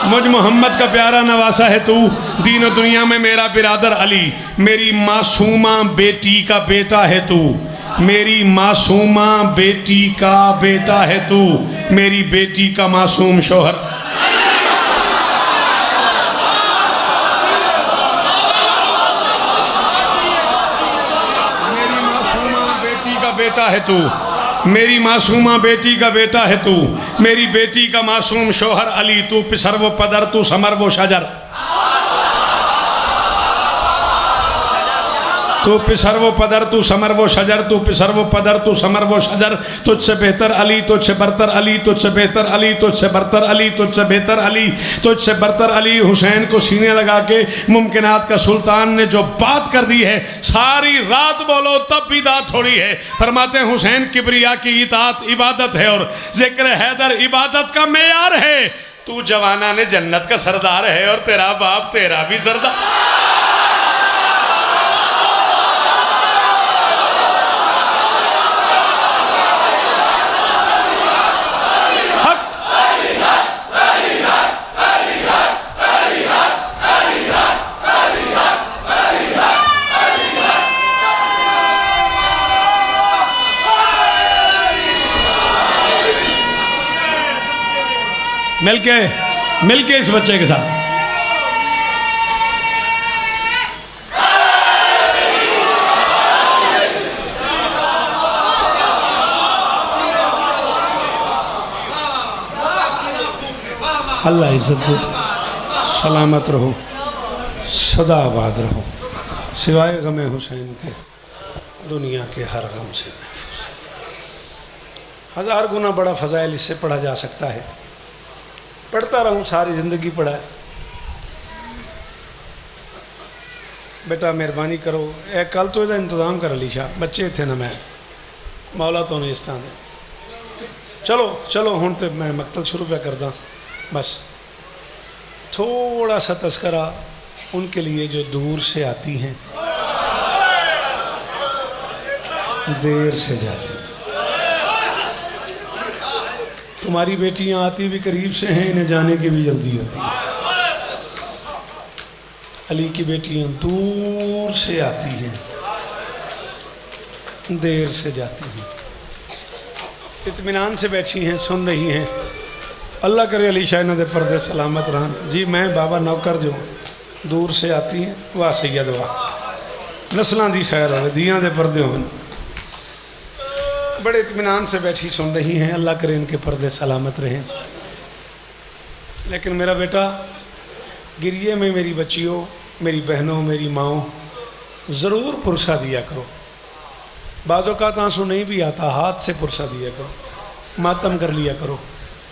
Speaker 1: मुझ मोहम्मद का प्यारा नवासा है तू, दीन दुनिया में मेरा बिरादर अली। मेरी मासूमा बेटी का बेटा है तू, मेरी मासूमा बेटी का बेटा है तू, मेरी बेटी का मासूम शोहर। मेरी मासूमा बेटी का बेटा है तू, मेरी मासूमा बेटी का बेटा है तू, मेरी बेटी का मासूम शोहर अली। तू पिसर वो पदर, तू समर वो शजर, तू पिसर वो पदर, तू समर वो शजर, तू पिसर वो पदर, तू समर वो शजर। तुझसे बेहतर अली, तुझसे बरतर अली, तुझसे बेहतर अली, तुझसे बरतर अली, तुझसे बेहतर अली, तुझसे बरतर अली। हुसैन को सीने लगा के मुमकिनात का सुल्तान ने जो बात कर दी है, सारी रात बोलो तब भी दात थोड़ी है। फरमाते हैं, हुसैन किबरिया की इताअत इबादत है और जिक्र हैदर इबादत का मेयार है। तू जवाना ने जन्नत का सरदार है और तेरा बाप तेरा भी सरदार। मिलके इस बच्चे के साथ अल्लाह इज्जत दे, सलामत रहो, सदा आबाद रहो, सिवाय गमे हुसैन के दुनिया के हर गम से। हज़ार गुना बड़ा फ़ज़ाइल इससे पढ़ा जा सकता है, पढ़ता रहूँ, सारी ज़िंदगी पढ़ा है। बेटा मेहरबानी करो, एक कल तो इसका इंतज़ाम कर ली शाह, बच्चे थे ना, मैं मौला तो नहीं इस तरह। चलो हुण तो मैं मकतल शुरू पे करदा। बस थोड़ा सा तस्करा उनके लिए जो दूर से आती हैं, देर से जाती। तुम्हारी बेटियां आती भी करीब से हैं, इन्हें जाने की भी जल्दी होती है। अली की बेटियां दूर दूर से आती हैं, देर से जाती हैं, इत्मीनान से बैठी हैं, सुन रही हैं। अल्लाह करे अली शाह इन्हों के पर्दे सलामत रहन जी। मैं बाबा नौकर जो दूर से आती हैं, वाह सैयद वाह, नस्लों की खैर हो, दियाँ के पर्दे हो, बड़े इत्मीनान से बैठी सुन रही हैं। अल्लाह करे इनके पर्दे सलामत रहें। लेकिन मेरा बेटा, गिरिए में मेरी बच्चियों, मेरी बहनों, मेरी माओ, ज़रूर पुरसा दिया करो। बाज़ों का आंसू नहीं भी आता, हाथ से पुरसा दिया करो, मातम कर लिया करो।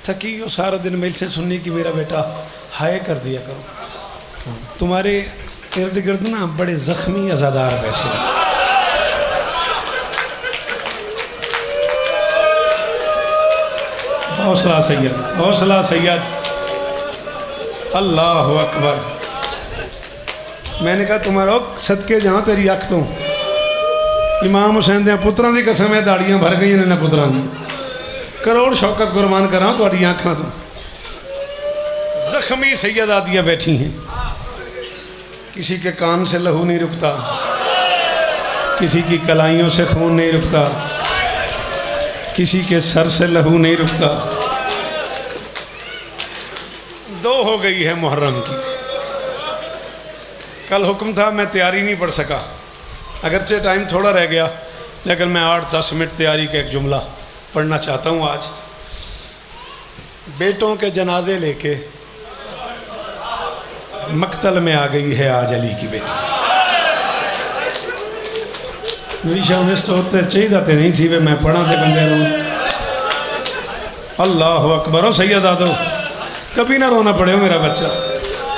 Speaker 1: थकी हो सारा दिन मेल से सुनने की मेरा बेटा, हाय कर दिया करो। तुम्हारे इर्द गिर्द ना बड़े ज़ख्मी अज़ादार बैठे हैं। हौसला सैयद, हौसला सैयद, अल्लाह अकबर। मैंने कहा तुम्हारा सदके जहाँ तेरी अख तो इमाम हुसैन दे पुत्रां दी कसम है, दाड़ियाँ भर गई इन्होंने पुत्रां दी, करोड़ शौकत कुरबान करा तुहाडी अखां तो। जख्मी सैयदा दियाँ बैठी हैं, किसी के कान से लहू नहीं रुकता, किसी की कलाइयों से खून नहीं रुकता, किसी के सर से लहू नहीं रुकता। 2 हो गई है मुहर्रम की। कल हुक्म था, मैं तैयारी नहीं पढ़ सका, अगरचे टाइम थोड़ा रह गया, लेकिन मैं 8-10 मिनट तैयारी का एक जुमला पढ़ना चाहता हूँ। आज बेटों के जनाजे लेके मक्तल में आ गई है आज अली की बेटी। तो चाहिए तो नहीं थी वे मैं पढ़ा थे बंदे रो। अल्लाह अकबर। सैयद दो कभी ना रोना पड़े मेरा बच्चा।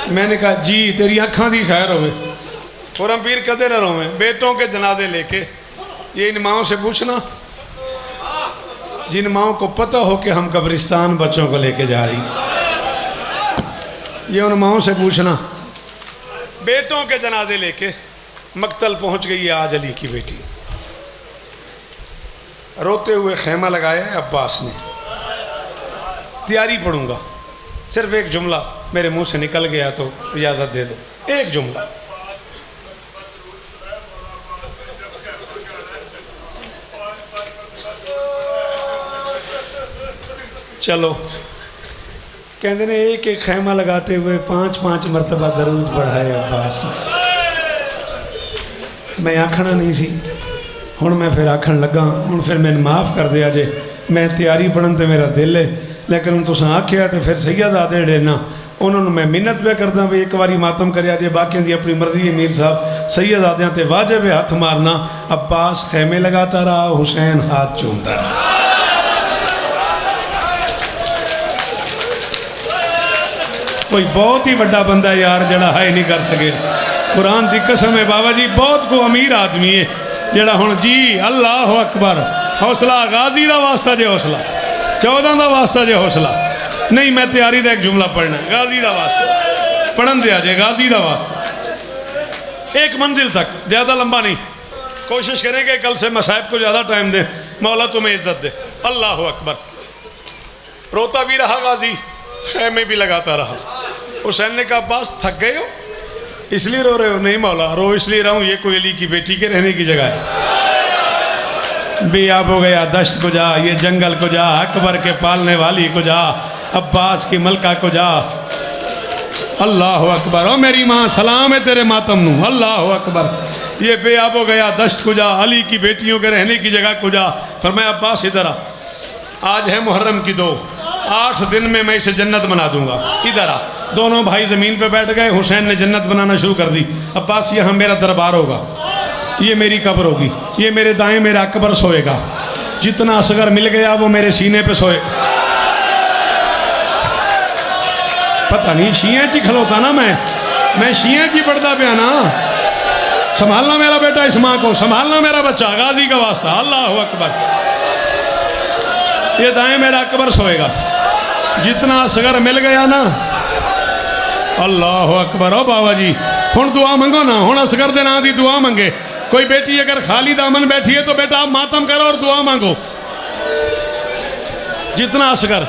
Speaker 1: मैंने कहा जी तेरी अखां दी खैर होवे, खुरम पीर कदे ना रोवे। बेटों के जनाजे लेके, ये इन माओं से पूछना जिन माओं को पता हो कि हम कब्रिस्तान बच्चों को लेके जा रही, ये उन माओं से पूछना। बेटों के जनाजे लेके मक्तल पहुंच गई है आज अली की बेटी। रोते हुए खेमा लगाया है अब्बास ने। तैयारी पढ़ूंगा, सिर्फ एक जुमला मेरे मुंह से निकल गया तो इजाज़त दे दो, एक जुमला। चलो, कहते ने एक एक खैमा लगाते हुए 5-5 मरतबा दरूद पढ़ाए अब्बास ने। मैं आखना नहीं सी, हुण मैं फिर आखन लगा, हुण फिर मैंने माफ़ कर दिया जे। मैं तैयारी पढ़न तो मेरा दिल है, लेकिन हुण तुसां आख्या तो फिर सैयदादे जेहड़े ना उन्होंने मैं मिन्नत पे करदा भी एक बारी मातम करिया जे, बाकियों की अपनी मर्जी है। मीर साहब सैयदादियां ते वाजिब है हथ मारना। अब्बास खैमे लगाता रहा, हुसैन हाथ चूमता रहा। कोई बहुत ही बड़ा बंदा यार जड़ा हाय नहीं कर सके। कुरान की कसम है बाबा जी, बहुत को अमीर आदमी है जड़ा हुण जी। अल्लाह अकबर। हौसला गाजी का वास्ता जे, हौसला 14 का वास्ता जे, हौसला नहीं। मैं तैयारी का एक जुमला पढ़ना, गाजी का वास्ता पढ़न दिया जे, गाजी का वास्ता। एक मंजिल तक, ज़्यादा लंबा नहीं। कोशिश करेंगे कल से मसाइब को ज़्यादा टाइम दे, मौला तुम्हें इज्जत दे। अल्लाह अकबर। रोता भी रहा गाजी, खैमे भी लगाता रहा। हुसैन ने कहा अब्बास थक गए हो इसलिए रो रहे हो? नहीं मौला, रो इसलिए रहा हूँ, ये कोई अली की बेटी के रहने की जगह है। बेआब हो गया दश्त को जा, ये जंगल को जा, अकबर के पालने वाली को जा, अब्बास की मलका को जा। अल्लाह अकबर। ओ मेरी माँ सलाम है तेरे मातम नू। अल्लाह अकबर। ये बेआब हो गया दश्त को जा, अली की बेटियों के रहने की जगह को जा। फरमाया अब्बास इधर आ, आज है मुहर्रम की 2, 8 दिन में मैं इसे जन्नत बना दूंगा। इधर आ। दोनों भाई ज़मीन पे बैठ गए। हुसैन ने जन्नत बनाना शुरू कर दी। अब्बास यहाँ मेरा दरबार होगा, ये मेरी कब्र होगी, ये मेरे दाएं मेरा अकबर सोएगा, जितना असगर मिल गया वो मेरे सीने पे सोए। पता नहीं शिया ची खलोता ना, मैं शिया ची पढ़ता पिया ना। संभालना मेरा बेटा इस माँ को, संभालना मेरा बच्चा, गाजी का वास्ता। अल्लाह अकबर। ये दाएं मेरा अकबर सोएगा, जितना असगर मिल गया ना। अल्लाह अकबर। ओ बाबा जी हुण दुआ मंगो ना, हुण असगर दे नां दी दुआ मंगे। कोई बेटी अगर खाली दामन बैठी है तो बेटा आप मातम करो और दुआ मांगो। जितना असगर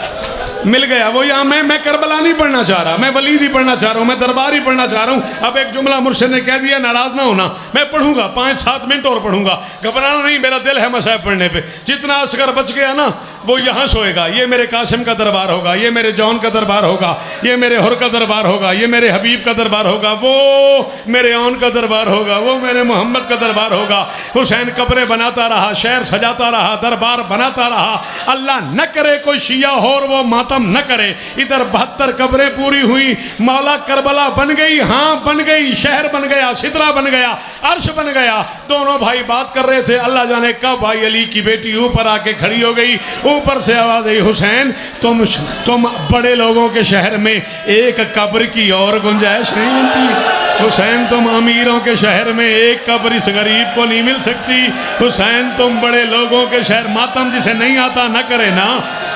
Speaker 1: मिल गया वो। यहाँ मैं करबला नहीं पढ़ना चाह रहा, मैं वलीद ही पढ़ना चाह रहा हूँ, मैं दरबार ही पढ़ना चाह रहा हूँ। अब एक जुमला मुर्शिद ने कह दिया, नाराज ना होना, मैं पढ़ूंगा 5-7 मिनट और पढ़ूंगा, घबराना नहीं, मेरा दिल है मसाइब पढ़ने पे। जितना असगर बच गया ना वो यहाँ सोएगा। ये मेरे कासिम का दरबार होगा, ये मेरे जौन का दरबार होगा, ये मेरे हुर का दरबार होगा, ये मेरे हबीब का दरबार होगा, वो मेरे औन का दरबार होगा, वो मेरे मोहम्मद का दरबार होगा। हुसैन कब्रें बनाता रहा, शहर सजाता रहा, दरबार बनाता रहा। अल्लाह न करे कोई शिया हो और वो मातम न करे। इधर 72 कब्रें पूरी हुई, मौला करबला बन गई, हाँ बन गई, शहर बन गया, सिदरा बन गया, अर्श बन गया। दोनों भाई बात कर रहे थे, अल्लाह जाने कब भाई अली की बेटी ऊपर आके खड़ी हो गई। ऊपर से आवाज आई, हुसैन तुम बड़े लोगों के शहर में एक कब्र की और गुंजाइश नहीं मिलती। हुसैन तुम अमीरों के शहर में एक कब्र इस गरीब को नहीं मिल सकती। हुसैन तुम बड़े लोगों के शहर, मातम जिसे नहीं आता न करे ना,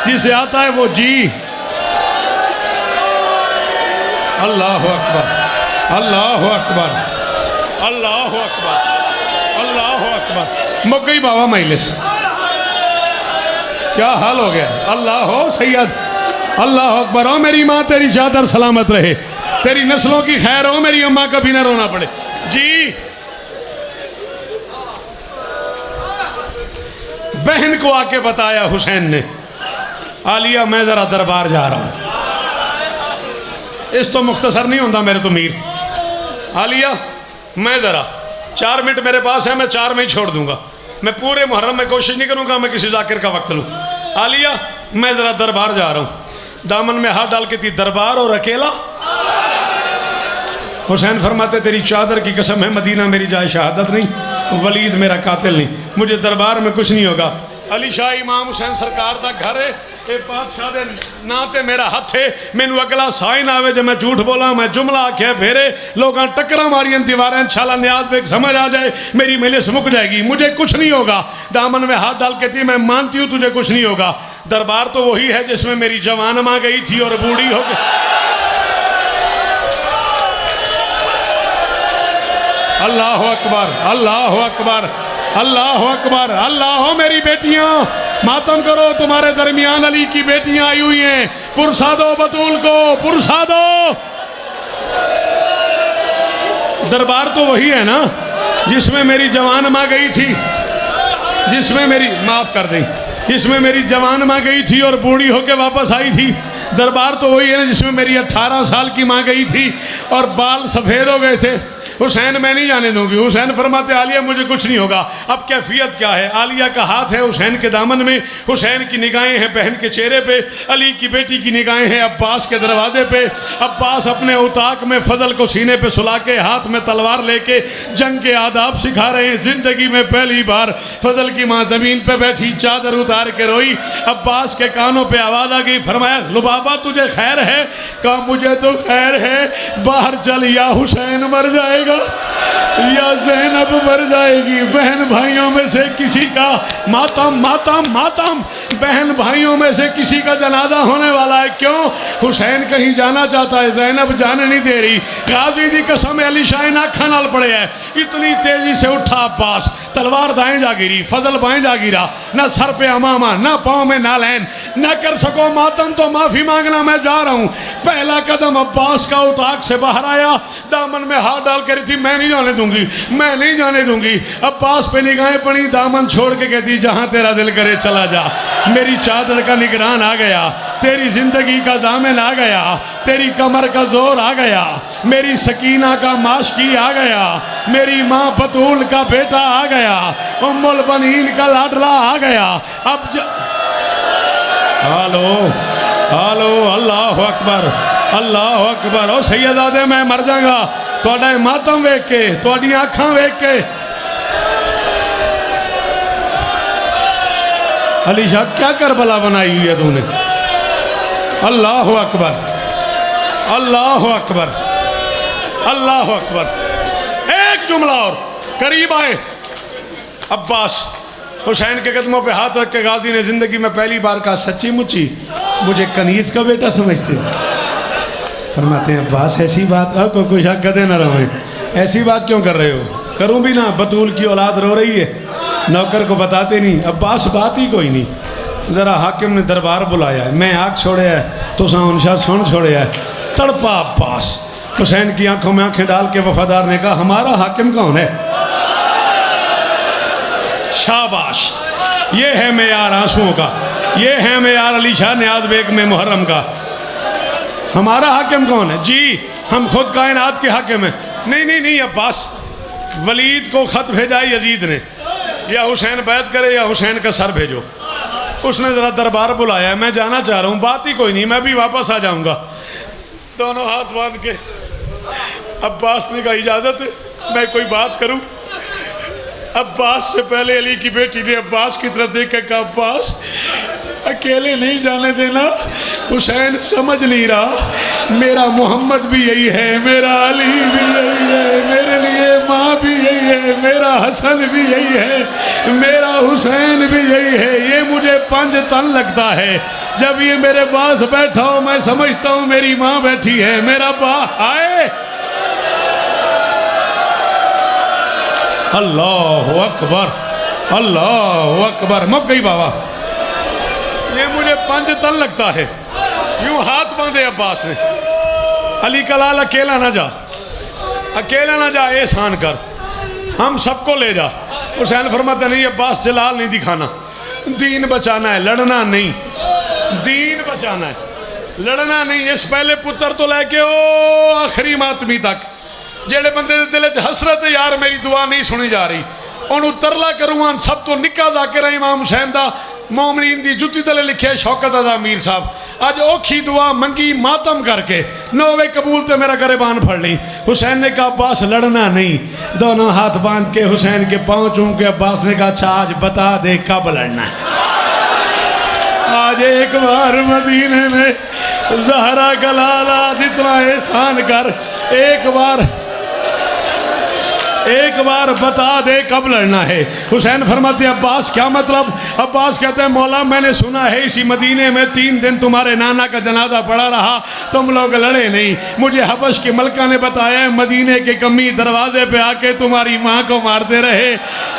Speaker 1: जिसे आता है वो जी। अल्लाह अकबर, अल्लाह अकबर, अल्लाह अकबर, अल्लाह अकबर। मुक गई बाबा मजलिस, क्या हाल हो गया। अल्लाह हो सैयद, अल्लाह अकबर। हो मेरी माँ तेरी चादर सलामत रहे, तेरी नस्लों की खैर हो, मेरी अम्मा कभी ना रोना पड़े जी। बहन को आके बताया हुसैन ने, आलिया मैं जरा दरबार जा रहा हूं। इस तो मुख्तसर नहीं होता मेरे तो मीर। आलिया मैं जरा 4 मिनट मेरे पास है, मैं 4 में ही छोड़ दूंगा। मैं पूरे मुहर्रम में कोशिश नहीं करूंगा मैं किसी जाकिर का वक्त लूं। आलिया मैं जरा दरबार जा रहा हूं। दामन में हाथ डाल के थी, दरबार और अकेला। हुसैन फरमाते तेरी चादर की कसम है, मदीना मेरी जाए शहादत नहीं, वलीद मेरा कातिल नहीं, मुझे दरबार में कुछ नहीं होगा। अली शाह इमाम हुसैन सरकार का घर है, ये बादशाह दे नाते मेरा हथ है। मैनू अगला साइन आवे जो मैं झूठ बोला, मैं जुमला आख्या फेरे लोग टक्कर मारियन दीवारें, इंशाल्लाह न्याज पे समझ आ जाए, मेरी मजलिस मुक जाएगी, मुझे कुछ नहीं होगा। दामन में हाथ डाल के थी, मैं मानती हूँ तुझे कुछ नहीं होगा। दरबार तो वही है जिसमें मेरी जवान माँ गई थी और बूढ़ी हो गई। अल्लाह अकबर, अल्लाह अकबर, अल्लाह अकबर। अल्लाह हो मेरी बेटियां मातम करो, तुम्हारे दरमियान अली की बेटियां आई हुई हैं, पुरसा दो बतूल को, पुरसा दो। दरबार तो वही है ना जिसमें मेरी जवान माँ गई थी, जिसमें मेरी माफ कर दें, जिसमें मेरी जवान माँ गई थी और बूढ़ी होके वापस आई थी। दरबार तो वही है ना जिसमें मेरी 18 साल की माँ गई थी और बाल सफ़ेद हो गए थे। हुसैन मैं नहीं जाने दूंगी। हुसैन फरमाते आलिया मुझे कुछ नहीं होगा। अब कैफियत क्या है, आलिया का हाथ है हुसैन के दामन में, हुसैन की निगाहें हैं बहन के चेहरे पे, अली की बेटी की निगाहें हैं अब्बास के दरवाजे पे। अब्बास अपने उताक में फजल को सीने पे सुला के हाथ में तलवार लेके जंग के आदाब सिखा रहे हैं। जिंदगी में पहली बार फजल की माँ जमीन पे बैठी चादर उतार के रोई। अब्बास के कानों पे आवाज आ गई, फरमाया लुबाबा तुझे खैर है? कहा मुझे तो खैर है, बाहर चल या हुसैन मर जाएगा या ज़ैनब मर जाएगी। बहन भाइयों में से किसी का मातम मातम मातम, बहन भाइयों में से किसी का जनाजा होने वाला है। क्यों? हुसैन कहीं जाना चाहता है, ज़ैनब जाने नहीं दे रही। गाजी दी कसम अली शाह ना खानाल पड़े है। इतनी तेजी से उठा अब्बास, तलवार दाएं जा गिरी, फजल बाएं जा गिरा, ना सर पे अमामा, ना पाँव में नालैन, ना कर सको मातम तो माफी मांगना, मैं जा रहा हूँ। पहला कदम अब्बास का उताक से बाहर आया, दामन में हाथ डाल कर थी, मैं नहीं जाने दूंगी, मैं नहीं जाने दूंगी। अब्बास पे निगाहें पड़ी, दामन छोड़ के कहती जहां तेरा दिल करे चला जा। मेरी चादर का निगरान आ गया, तेरी जिंदगी का दामन आ गया, तेरी कमर का जोर आ गया, मेरी सकीना का माशकी आ गया, मेरी माँ बतूल का बेटा आ गया, उम्मुल बनीन का लाडला आ गया। अब हालो हालो, अल्लाह अकबर, अल्लाह अकबर। ओ सैयदादे मैं मर जाऊंगा थोड़ा मातम वेख के, थोड़ी अखां वेख के। अली शाह क्या करबला बनाई हुई है तूने? अल्लाह अकबर, अल्लाह अकबर, अल्लाह अकबर। एक जुमला और, करीब आए अब्बास, हुसैन के कदमों पे हाथ रख के गाजी ने जिंदगी में पहली बार कहा सच्ची मुच्ची मुझे कनीज का बेटा समझते हो? फरमाते हैं अब्बास ऐसी बात, आपको कोई शक कदे ना रहे, ऐसी बात क्यों कर रहे हो? करूं भी ना, बतूल की औलाद रो रही है, नौकर को बताते नहीं। अब्बास बात ही कोई नहीं। ज़रा हाकिम ने दरबार बुलाया है, मैं आग छोड़े है, तो शाह सुन छोड़े है। तड़पा अब्बास। हुसैन की आंखों में आंखें डाल के वफादार ने कहा हमारा हाकिम कौन है? शाबाश, ये है मेयार आंसुओं का, ये है मेयार अली शाह नियाज बेग में मुहर्रम का। हमारा हाकिम कौन है? जी हम खुद कायनात के हाकिम हैं। नहीं नहीं नहीं अब्बास, वलीद को खत भेजा यजीद ने, या हुसैन बैत करे या हुसैन का सर भेजो। उसने ज़रा दरबार बुलाया, मैं जाना चाह रहा हूँ, बात ही कोई नहीं, मैं भी वापस आ जाऊँगा। दोनों हाथ बांध के अब्बास ने कहा इजाज़त है मैं कोई बात करूँ? अब्बास से पहले अली की बेटी ने अब्बास की तरफ देख के कहा अब्बास अकेले नहीं जाने देना, हुसैन समझ नहीं रहा, मेरा मोहम्मद भी यही है, मेरा अली भी यही है, मेरे लिए माँ भी यही है, मेरा हसन भी यही है, मेरा हुसैन भी यही है, ये मुझे पंज तन लगता है। जब ये मेरे पास बैठा हो मैं समझता हूँ मेरी माँ बैठी है, मेरा बा आए। अल्लाह अकबर, अल्लाह अकबर। मुक गई बाबा, ये मुझे पंज तन लगता है। यूं हाथ बांधे अब्बास ने। अली कलाल अकेला ना जा, अकेला ना जा, एहसान कर, हम सबको ले जा। हुसैन फरमाते नहीं अब्बास जलाल नहीं दिखाना, दीन बचाना है, लड़ना नहीं, दीन बचाना है, लड़ना नहीं। इस पहले पुत्र तो लैके ओ आखिरी मातमी तक जेड़े बंदे दे दिल च हसरत यार मेरी दुआ नहीं सुनी जा रही, उन्होंने तरला करूँगा। सब तो निक्का जाकिर है इमाम हुसैन दा, मोमनीन दी जुत्ती तले लिखे शौकत अदा मीर साहब। अज औखी दुआ मंगी मातम करके नौवे कबूल ते मेरा गरेबान फड़ ली। हुसैन ने कहा अब्बास लड़ना नहीं, दोनों हाथ बांध के हुसैन के पाँव चूम के अब्बास ने कहा अच्छा आज बता दे कब लड़ना है। आज एक बार मदीने में ज़हरा का लाला जितना एहसान कर, एक बार बता दे कब लड़ना है। हुसैन फरमाते अब्बास क्या मतलब? अब्बास कहते हैं मौला मैंने सुना है इसी मदीने में 3 दिन तुम्हारे नाना का जनाजा पड़ा रहा, तुम लोग लड़े नहीं। मुझे हबश की मलका ने बताया मदीने के कमी दरवाजे पे आके तुम्हारी माँ को मारते रहे,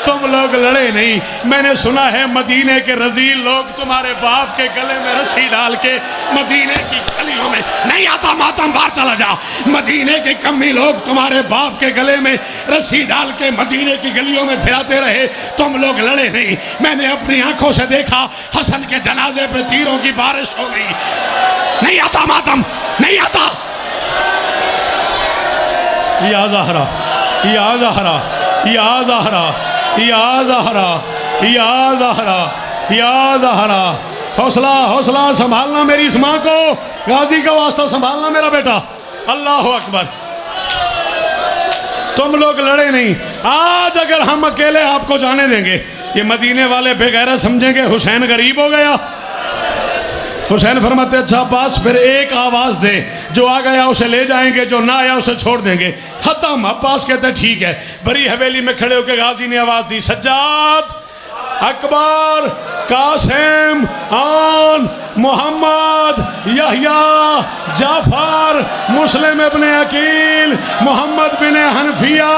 Speaker 1: तुम लोग लड़े नहीं। मैंने सुना है मदीने के रजील लोग तुम्हारे बाप के गले में रस्सी डाल के मदीने की गलियों में, नहीं आता मातम बाहर चला जा, मदीने के कमी लोग तुम्हारे बाप के गले में रस्सी डाल के मदीने की गलियों में फिराते रहे, तुम लोग लड़े नहीं। मैंने अपनी आंखों से देखा हसन के जनाजे पे तीरों की बारिश हो गई, नहीं आता मातम, नहीं आता। या ज़हरा, या ज़हरा, या ज़हरा, या ज़हरा, या ज़हरा, या ज़हरा। हौसला हौसला संभालना मेरी इस माँ को, गाजी का वास्ता संभालना मेरा बेटा। अल्लाह अकबर। तुम लोग लड़े नहीं। आज अगर हम अकेले आपको जाने देंगे ये मदीने वाले बेगैरत समझेंगे हुसैन गरीब हो गया। हुसैन फरमाते अच्छा अब्बास फिर एक आवाज दे, जो आ गया उसे ले जाएंगे, जो ना आया उसे छोड़ देंगे, खत्म। अब्बास कहते हैं ठीक है। बड़ी हवेली में खड़े होकर गाजी ने आवाज दी सज्जाद, अकबर, कासिम, आन, मोहम्मद, यहया, जाफर, मुस्लिम इब्ने अकील, मोहम्मद बिन हनफिया,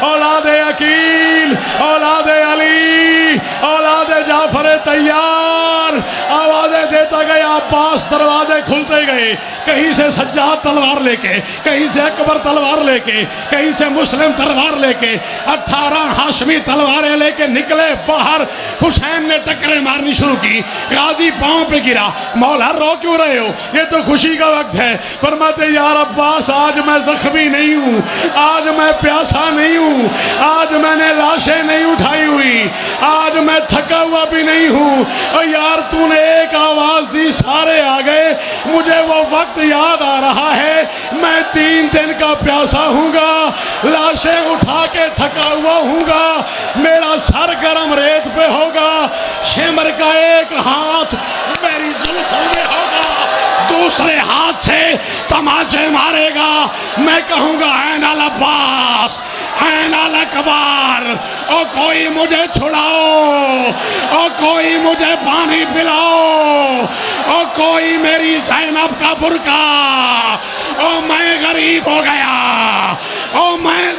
Speaker 1: औलाद अकील, औलाद अली, औलाद जाफर तैयार। आवाजें देता गया अब्बास, दरवाजे खुलते गए। कहीं से सज्जाद तलवार लेके, कहीं से अकबर तलवार लेके, कहीं से मुस्लिम तलवार लेके, 18 हाशमी तलवारें लेके निकले बाहर। हुसैन ने टक्करें मारनी शुरू की, गाजी पांव पे गिरा। मौला रो क्यों रहे हो? ये तो खुशी का वक्त है। फरमाते यार अब्बास आज मैं जख्मी नहीं हूँ, आज मैं प्यासा नहीं हूँ, आज मैंने लाशें नहीं उठाई हुई, आज मैं थका हुआ भी नहीं हूँ। और यार तूने एक आवाज दी सारे आ गए, मुझे वो वक्त याद आ रहा है, मैं 3 दिन का प्यासा हूँगा, लाशें उठा के थका हुआ हूँगा, मेरा सर गरम रेत पे होगा, शिमर का एक हाथ मेरी जुल्फों में होगा, दूसरे हाथ से तमाचे मारेगा। मैं कहूँगा ऐन अल अब्बास, ऐन अल अकबर, ओ कोई मुझे छुड़ाओ, ओ कोई मुझे पानी पिलाओ, ओ कोई मेरी ज़ैनब का बुर्का, ओ मैं गरीब हो गया, ओ मैं